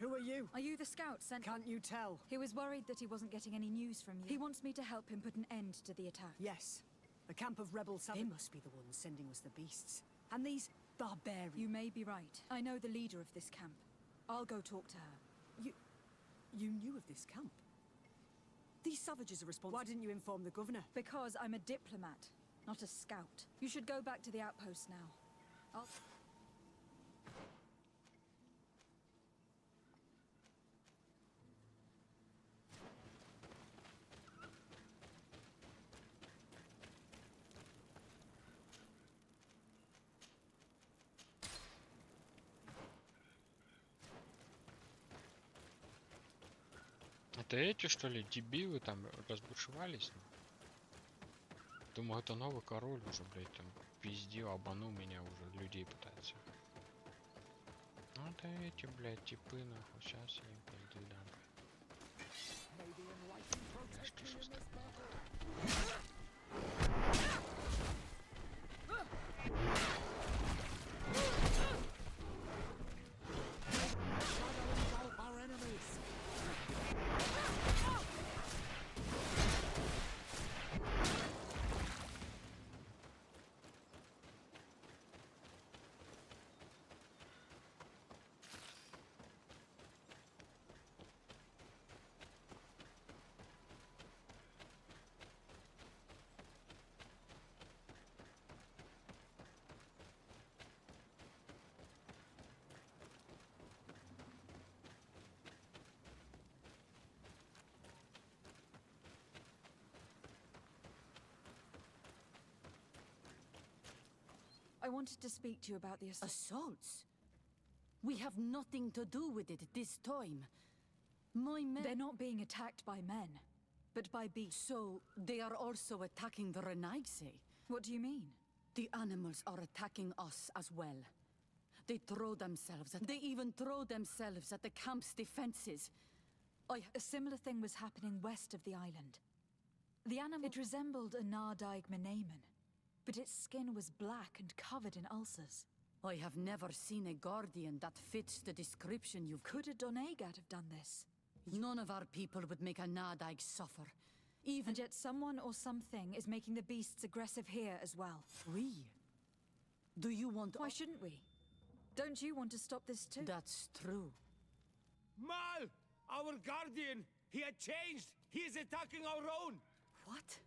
Who are you? Are you the scout sent... Can't you tell? He was worried that he wasn't getting any news from you. He wants me to help him put an end to the attack. Yes. The camp of rebels... They must be the ones sending us the beasts. And these barbarians... You may be right. I know the leader of this camp. I'll go talk to her. You knew of this camp? These savages are responsible... Why didn't you inform the governor? Because I'm a diplomat, not a scout. You should go back to the outpost now. I'll... Это эти, что ли, дебилы там разбушевались? Думаю, это новый король уже, блядь, там пиздил, обманул меня уже, людей пытается. Ну это эти, блядь, типы, нахуй, сейчас я им пойду дам. Я что сейчас I wanted to speak to you about the assaults. We have nothing to do with it this time. My men... They're not being attacked by men. but by beasts. So, they are also attacking the Renaigse? What do you mean? The animals are attacking us as well. They even throw themselves at the camp's defenses. A similar thing was happening west of the island. The animal... It resembled a Nardaig Menaemon, but its skin was black and covered in ulcers. I have never seen a guardian that fits the description you've... Could a Doneigad have done this? None of our people would make a Nardaig suffer. Even... And yet someone or something is making the beasts aggressive here as well. We? Do you want... Why shouldn't we? Don't you want to stop this too? That's true. Mal! Our guardian! He had changed! He is attacking our own! What?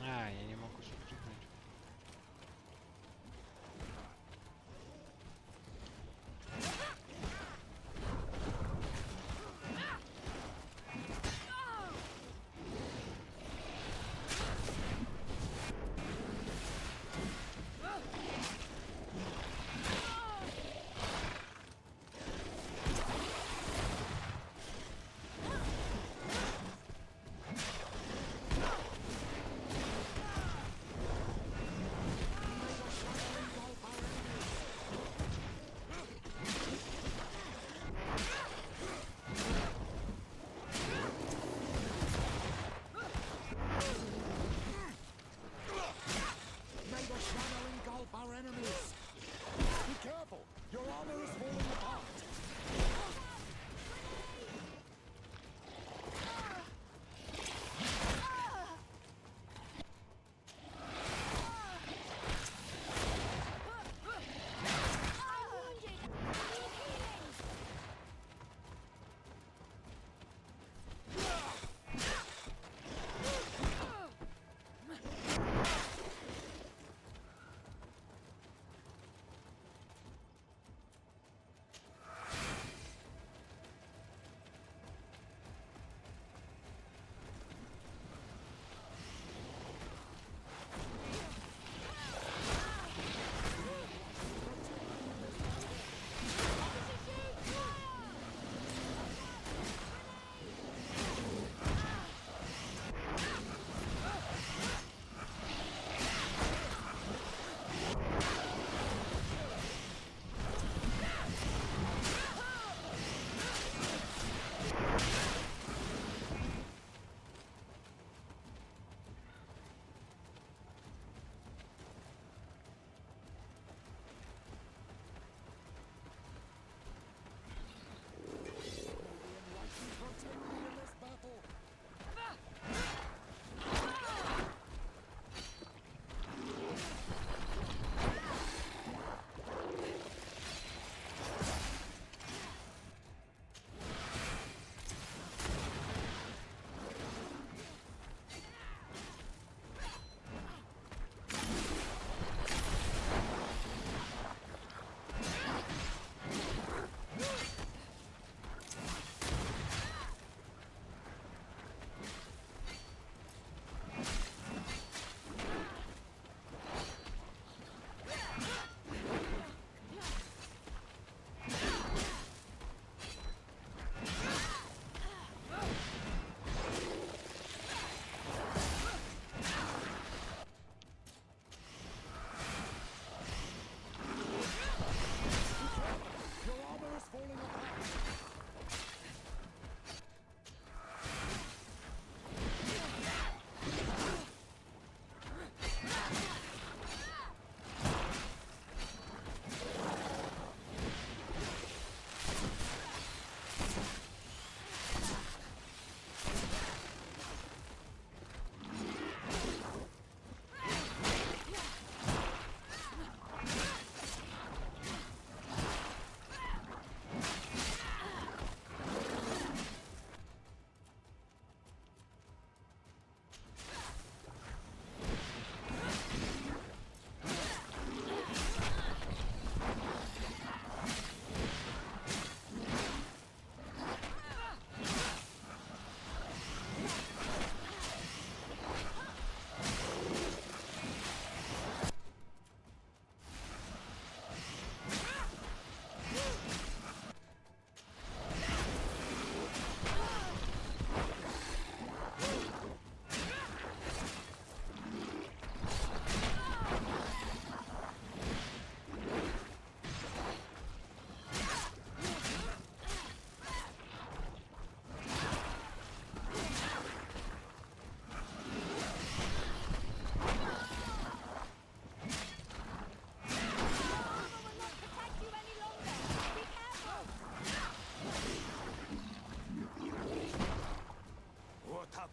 Я не могу запрыгнуть.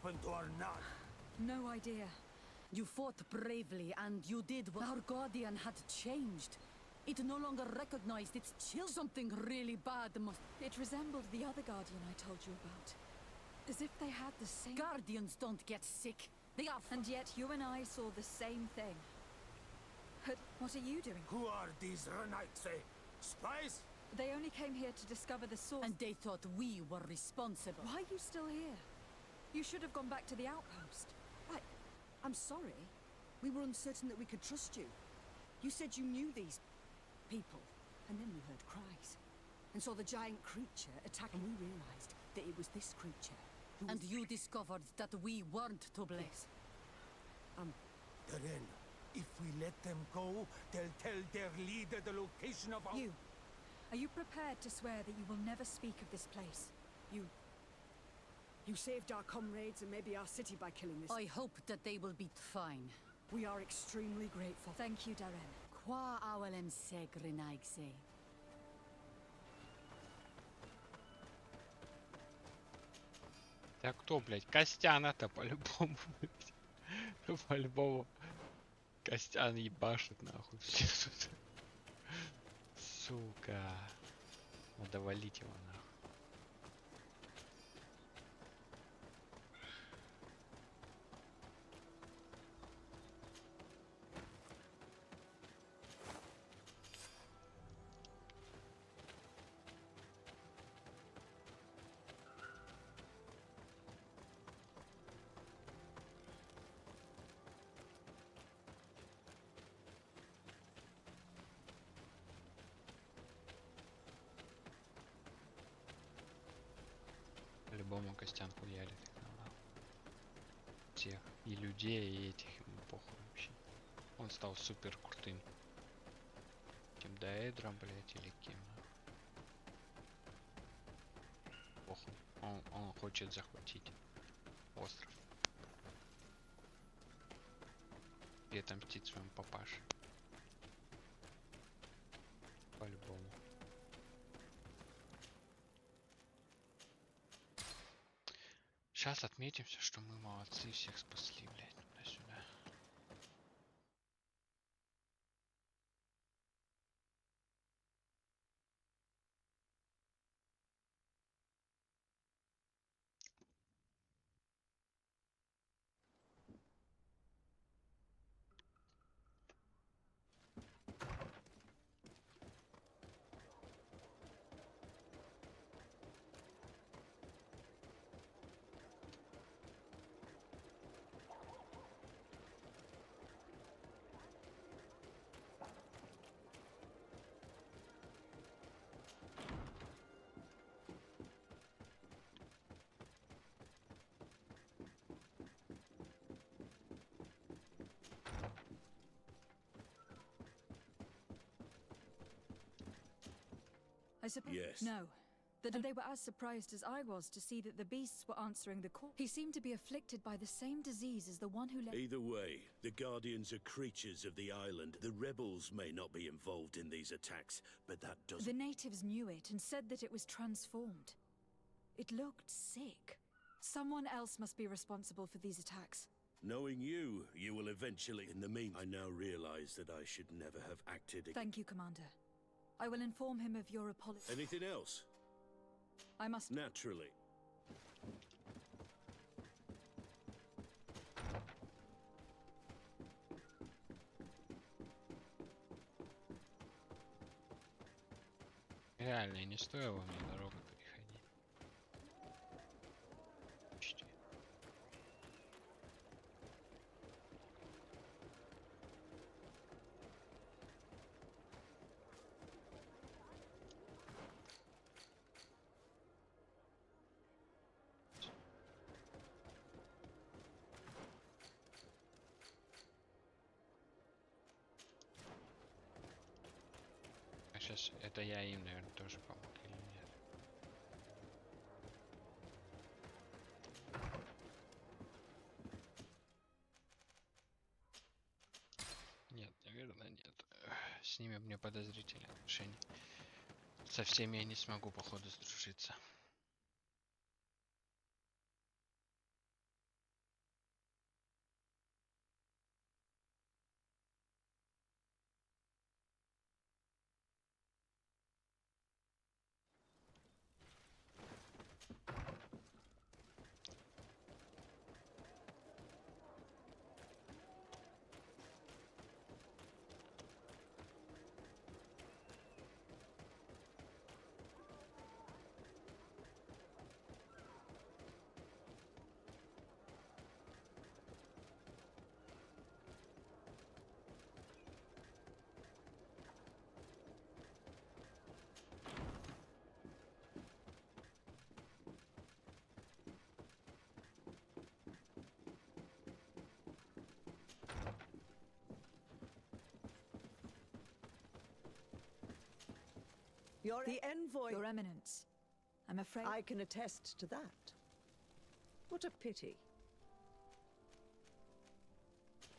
happened to our nun? No idea. You fought bravely, and you did what our guardian had changed. It no longer recognized its chill. Something really bad must... It resembled the other guardian I told you about. As if they had the same... Guardians don't get sick. They are... And yet you and I saw the same thing. But what are you doing? Who are these Renaitse? Spies? They only came here to discover the source. And they thought we were responsible. Why are you still here? You should have gone back to the outpost. I'm sorry. We were uncertain that we could trust you. You said you knew these people, and then we heard cries, and saw the giant creature attack, and we realized that it was this creature. And you discovered that we weren't to blame. Yes. Then, if we let them go, they'll tell their leader the location of our... Are you prepared to swear that you will never speak of this place? You saved our comrades and maybe our city by killing this... I hope that they will be fine. We are extremely grateful. Thank you, Darren. Qua awalem segrenaigse. Да кто, блядь? Костяна-то по-любому, блядь. По-любому. Костян ебашит, нахуй. Все тут. Сука. Надо валить его, нахуй. По-любому Костян хуярит их набрал. Тех. И людей, и этих ему похуй вообще. Он стал супер крутым. Тем Даэдром, блять, или кем. Похуй. Он хочет захватить остров. И отомстить своему папаше. По-любому. Сейчас отметимся, что мы молодцы, всех спасли, блядь, туда-сюда. I suppose. Yes. No. And they were as surprised as I was to see that the beasts were answering the call. He seemed to be afflicted by the same disease as the one who led... Either way, the Guardians are creatures of the island. The rebels may not be involved in these attacks, but that doesn't... The natives knew it and said that it was transformed. It looked sick. Someone else must be responsible for these attacks. Knowing you, you will eventually... In the meantime, I now realize that I should never have acted... Thank you, Commander. I will inform him of your apology. Anything else? I must... Naturally. Реально, не стоило мне дорогу переходить. Почти. А сейчас это я им, наверное, тоже помог или нет? Нет, наверное, нет. С ними мне подозрительные отношения. Со всеми я не смогу, походу, сдружиться. The envoy... Your Eminence. I'm afraid... I can attest to that. What a pity.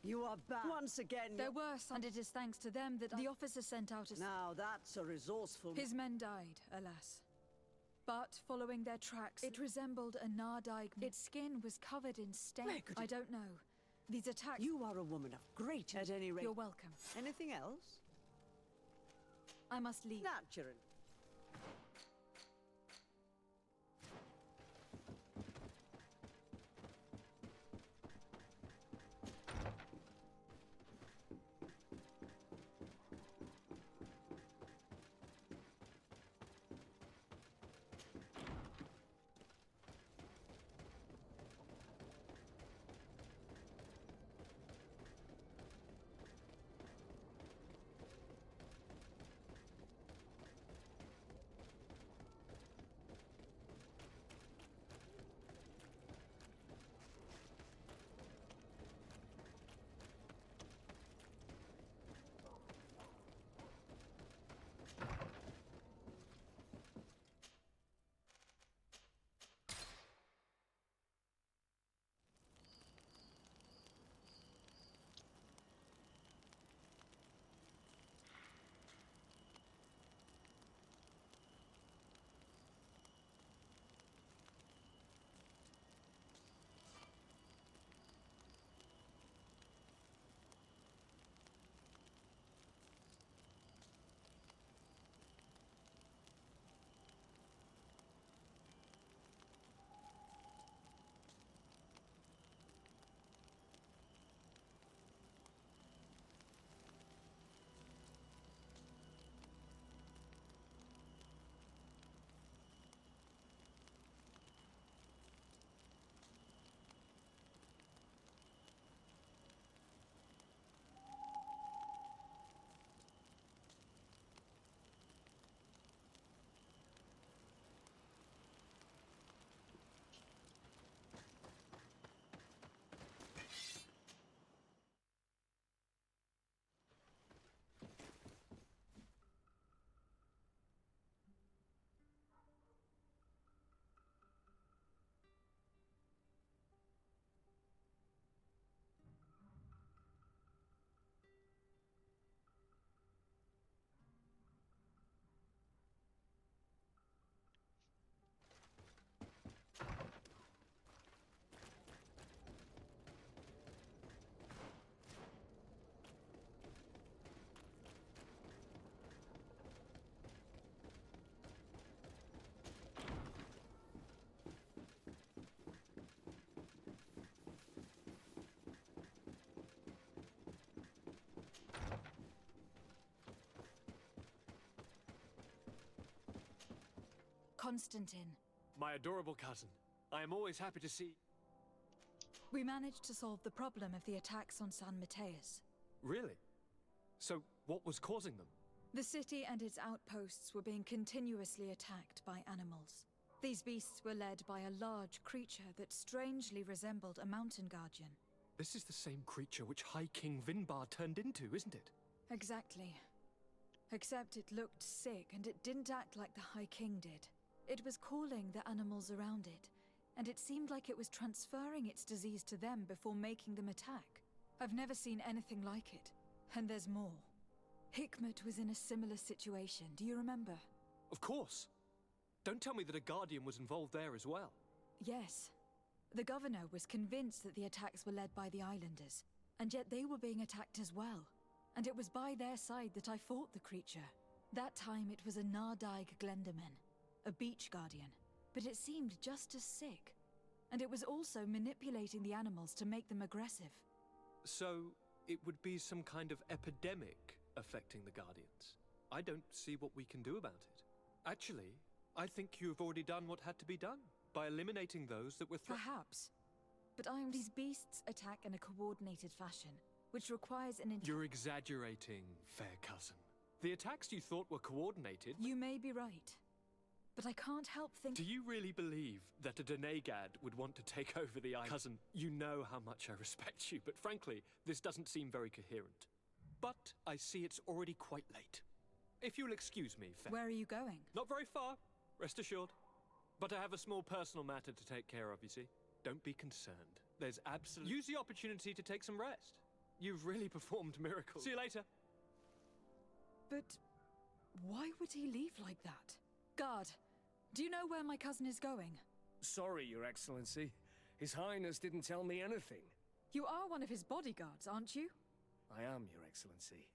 You are back. Once again, There were some, and it is thanks to them that the officer sent out a... Now that's a resourceful... His men died, alas. But following their tracks, it resembled a Nardaig. Its skin was covered in stain. I don't know. These attacks... You are a woman of great... At any rate... You're welcome. Anything else? I must leave. Naturally. Constantine. My adorable cousin. I am always happy to see... We managed to solve the problem of the attacks on San Mateus. Really? So, what was causing them? The city and its outposts were being continuously attacked by animals. These beasts were led by a large creature that strangely resembled a mountain guardian. This is the same creature which High King Vinbar turned into, isn't it? Exactly. Except it looked sick and it didn't act like the High King did. It was calling the animals around it, and it seemed like it was transferring its disease to them before making them attack. I've never seen anything like it. And there's more. Hikmet was in a similar situation, do you remember? Of course. Don't tell me that a guardian was involved there as well. Yes. The governor was convinced that the attacks were led by the islanders, and yet they were being attacked as well. And it was by their side that I fought the creature. That time it was a Nardaig Glenderman, a beach guardian, but it seemed just as sick. And it was also manipulating the animals to make them aggressive. So, it would be some kind of epidemic affecting the Guardians. I don't see what we can do about it. Actually, I think you've already done what had to be done, by eliminating those that were Perhaps. But these beasts attack in a coordinated fashion, which requires an... You're exaggerating, fair cousin. The attacks you thought were coordinated... You may be right. But I can't help thinking... Do you really believe that a Denegad would want to take over the island? Cousin, you know how much I respect you, but frankly, this doesn't seem very coherent. But I see it's already quite late. If you'll excuse me, Where are you going? Not very far, rest assured. But I have a small personal matter to take care of, you see. Don't be concerned. There's absolutely... Use the opportunity to take some rest. You've really performed miracles. See you later. But why would he leave like that? Guard, do you know where my cousin is going? Sorry, Your Excellency. His Highness didn't tell me anything. You are one of his bodyguards, aren't you? I am, Your Excellency.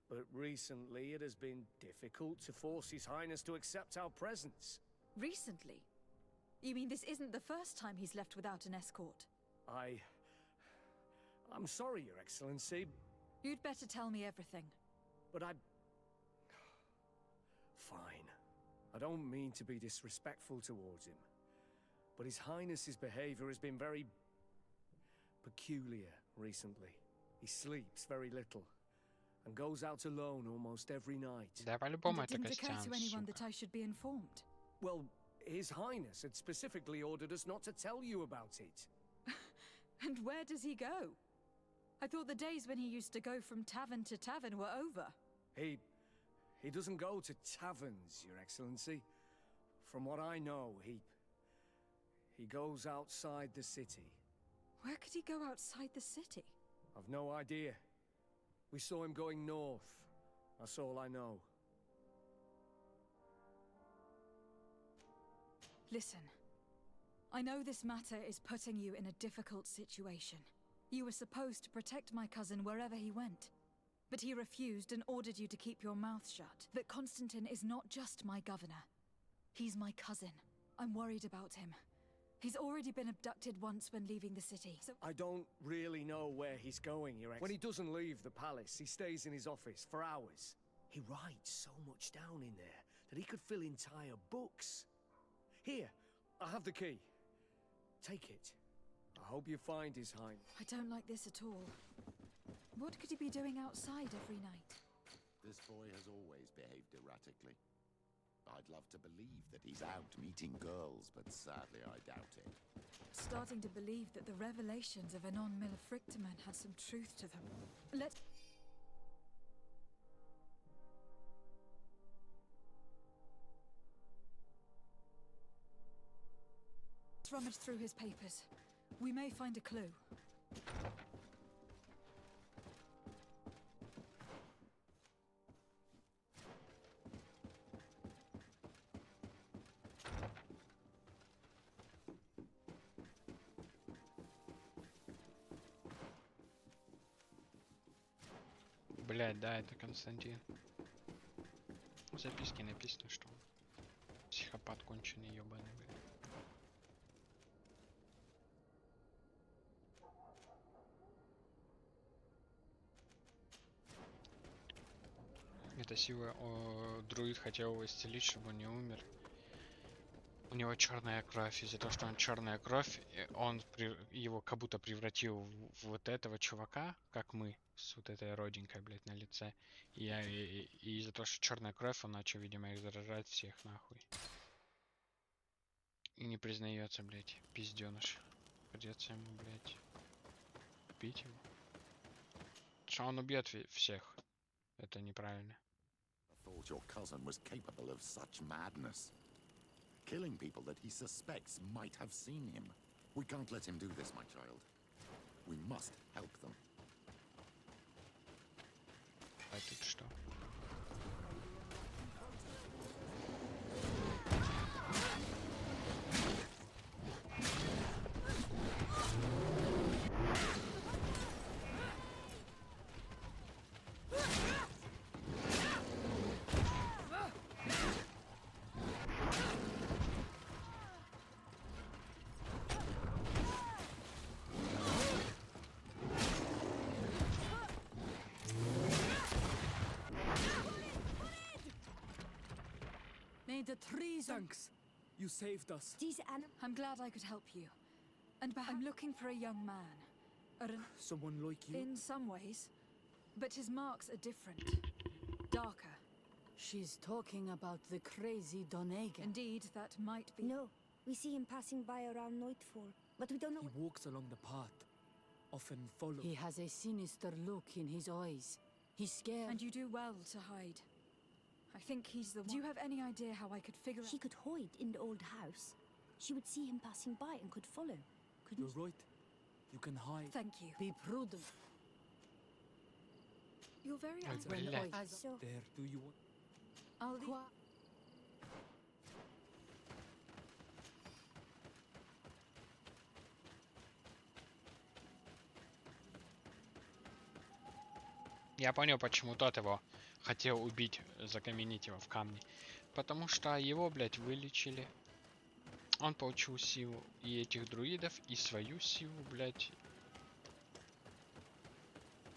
But recently it has been difficult to force His Highness to accept our presence. Recently? You mean this isn't the first time he's left without an escort? I'm sorry, Your Excellency. You'd better tell me everything. But Fine. I don't mean to be disrespectful towards him. But His Highness's behavior has been very... peculiar recently. He sleeps very little. And goes out alone almost every night. Да, по-любому It это didn't occur Костян, to anyone сука. that I should be informed. Well, His Highness had specifically ordered us not to tell you about it. And where does he go? I thought the days when he used to go from tavern to tavern were over. He doesn't go to taverns, Your Excellency. From what I know, he goes outside the city. Where could he go outside the city? I've no idea. We saw him going north. That's all I know. Listen, I know this matter is putting you in a difficult situation. You were supposed to protect my cousin wherever he went. But he refused and ordered you to keep your mouth shut. But Constantine is not just my governor. He's my cousin. I'm worried about him. He's already been abducted once when leaving the city, so... I don't really know where he's going, Your Excellency. When he doesn't leave the palace, he stays in his office for hours. He writes so much down in there that he could fill entire books. Here, I have the key. Take it. I hope you find His Highness. I don't like this at all. What could he be doing outside every night? This boy has always behaved erratically. I'd love to believe that he's out meeting girls, but sadly I doubt it. Starting to believe that the revelations of Anon Millefrictaman had some truth to them. Let's rummage through his papers. We may find a clue. Блядь, да, это Константин. В записке написано, что он психопат конченый, ёбаный, блядь. Это сила друид хотел его исцелить, чтобы он не умер. У него черная кровь. Из-за того, что он черная кровь, он его как будто превратил в вот этого чувака, как мы, с вот этой родинкой, блядь, на лице. И из-за того, что черная кровь, он начал, видимо, их заражать всех нахуй. И не признается, блядь, пизденыш. Придется ему, блядь, убить его. Что он убьет всех. Это неправильно. I thought your cousin was capable of such madness. Killing people that he suspects might have seen him. We can't let him do this, my child. We must help them. А тут что? May the trees... Thanks. You saved us. I'm glad I could help you. And I'm looking for a young man. Someone like you? In some ways. But his marks are different. Darker. She's talking about the crazy Donegan. Indeed, that might be... No. We see him passing by around nightfall. But we don't know... He walks along the path. Often follow. He has a sinister look in his eyes. He's scared. And you do well to hide. I think he's the one. Do you have any idea how I could figure out? She could hide in the old house. She would see him passing by and could follow. Couldn't You're right. You can hide. Thank you. Be prudent. You're very Ой, angry. блядь. There, do you want... I'll leave. Я понял, почему тот его хотел убить, закаменить его в камне. Потому что его, блядь, вылечили. Он получил силу и этих друидов, и свою силу, блядь.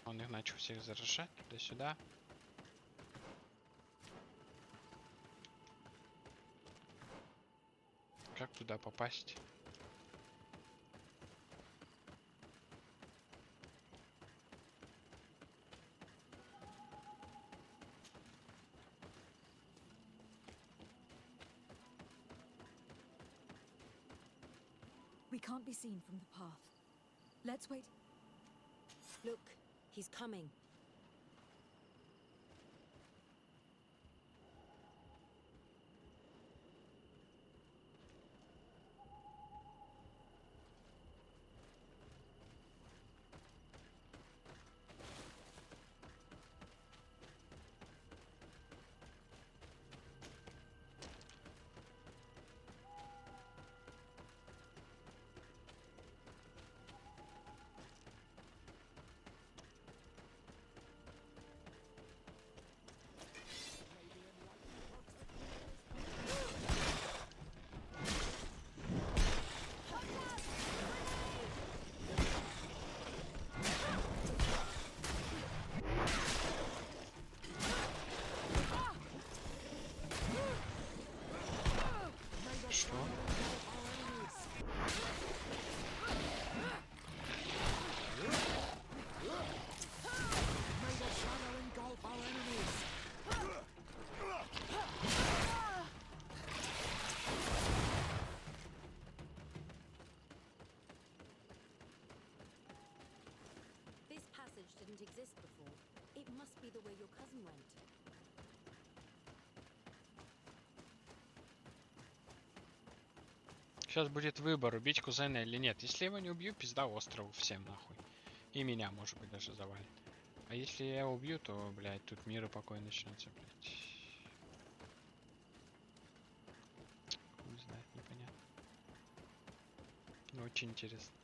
Он их начал всех заражать туда-сюда. Как туда попасть? We can't be seen from the path. Let's wait. Look, he's coming. Didn't exist before. It must be the way your cousin went. Сейчас будет выбор, убить кузена или нет. Если я его не убью, пизда острову всем нахуй. И меня, может быть, даже завалит. А если я его убью, то, блядь, тут мир и покой начнется, блядь. Хуй знает, непонятно. Но очень интересно.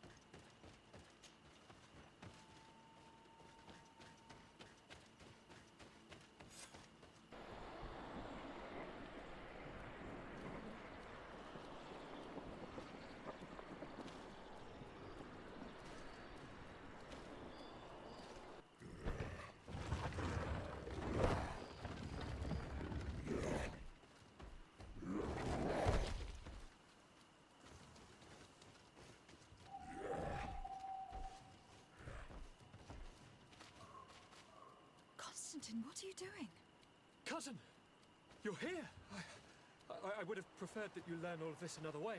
Constantine, what are you doing? Cousin! You're here! I would have preferred that you learn all of this another way.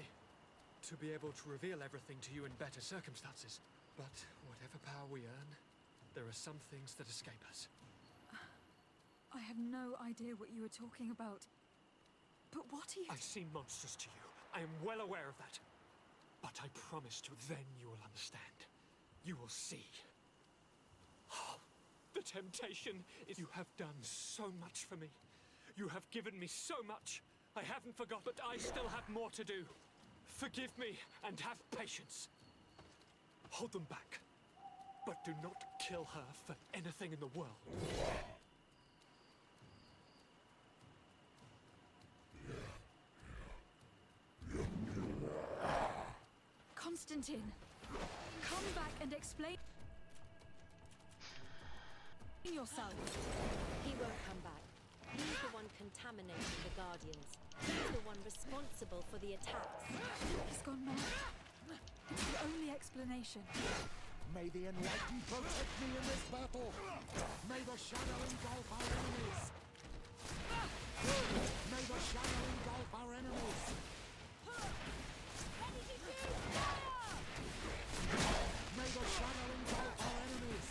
To be able to reveal everything to you in better circumstances. But whatever power we earn, there are some things that escape us. I have no idea what you were talking about. But what are you... I seem monstrous to you. I am well aware of that. But I promised you then you will understand. You will see. The temptation is you have done so much for me. You have given me so much. I haven't forgotten, but I still have more to do. Forgive me and have patience. Hold them back. But do not kill her for anything in the world. Constantine, come back and explain yourself. He won't come back. He's the one contaminating the Guardians. He's the one responsible for the attacks. He's gone mad. It's the only explanation. May the Enlightened protect me in this battle. May the shadow engulf our enemies. May the shadow engulf our enemies. May the shadow engulf our enemies.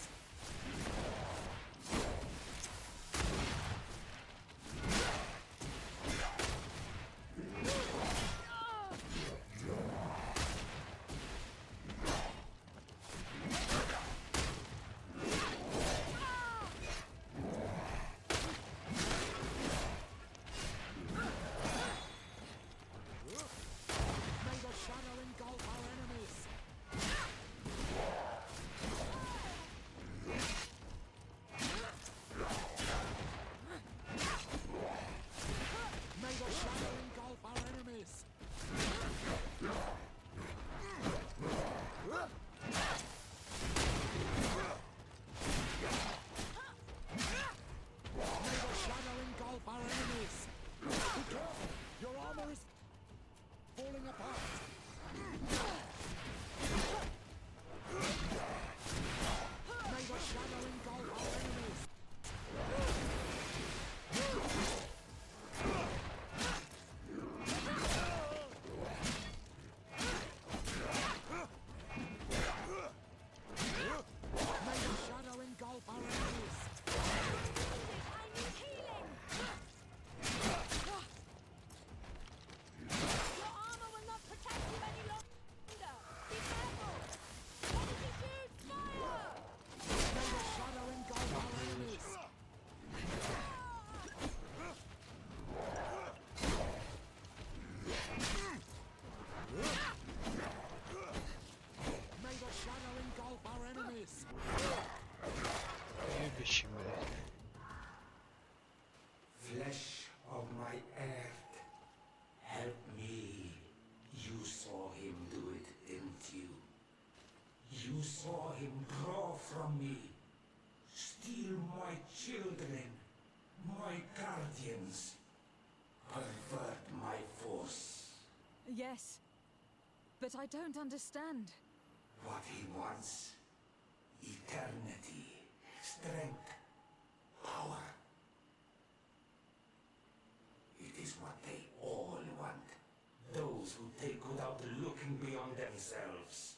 You saw him draw from me, steal my children, my guardians, pervert my force. Yes, but I don't understand. What he wants: eternity, strength, power. It is what they all want. Those who take without looking beyond themselves.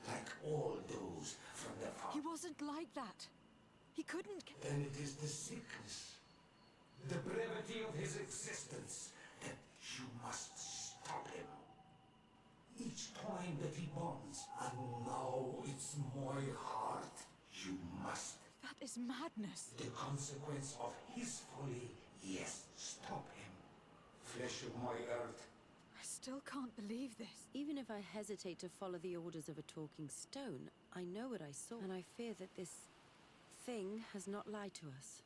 Like all those from the farm. He wasn't like that. He couldn't. Then it is the sickness, the brevity of his existence, that you must stop him. Each time that he bonds, and now it's my heart, you must. That is madness. The consequence of his folly, yes, stop him. Flesh of my earth. I still can't believe this. Even if I hesitate to follow the orders of a talking stone, I know what I saw, and I fear that this thing has not lied to us.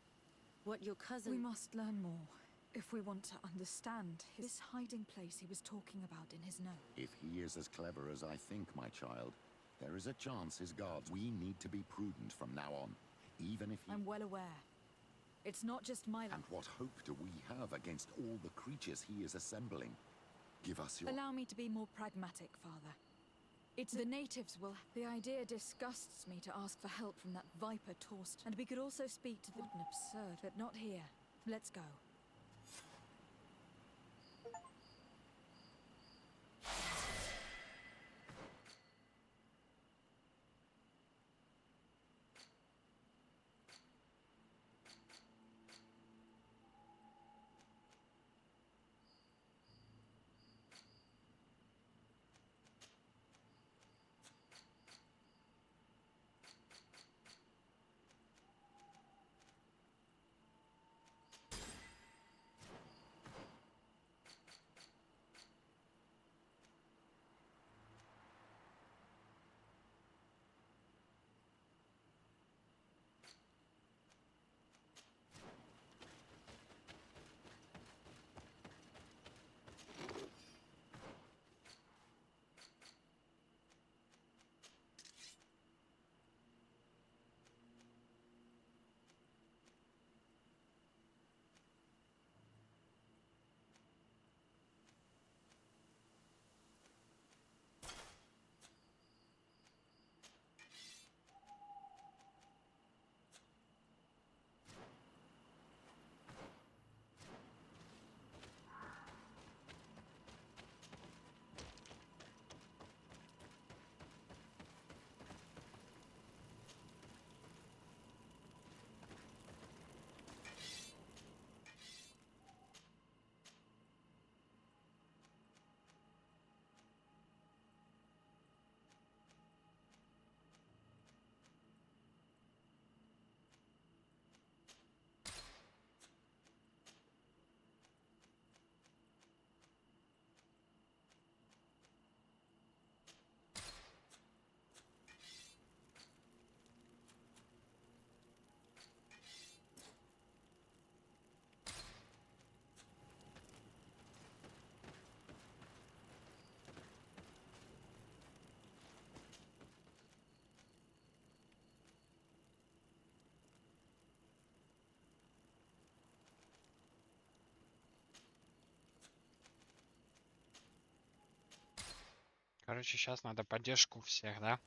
What your cousin... We must learn more if we want to understand this hiding place he was talking about in his note. If he is as clever as I think, my child, there is a chance his guards... We need to be prudent from now on, even if he... I'm well aware. It's not just my... And what hope do we have against all the creatures he is assembling? Give us your... Allow me to be more pragmatic, Father. It's the natives will... The idea disgusts me to ask for help from that viper Torst. And we could also speak to the... Absurd, but not here. Let's go. Короче, сейчас надо поддержку всех, да?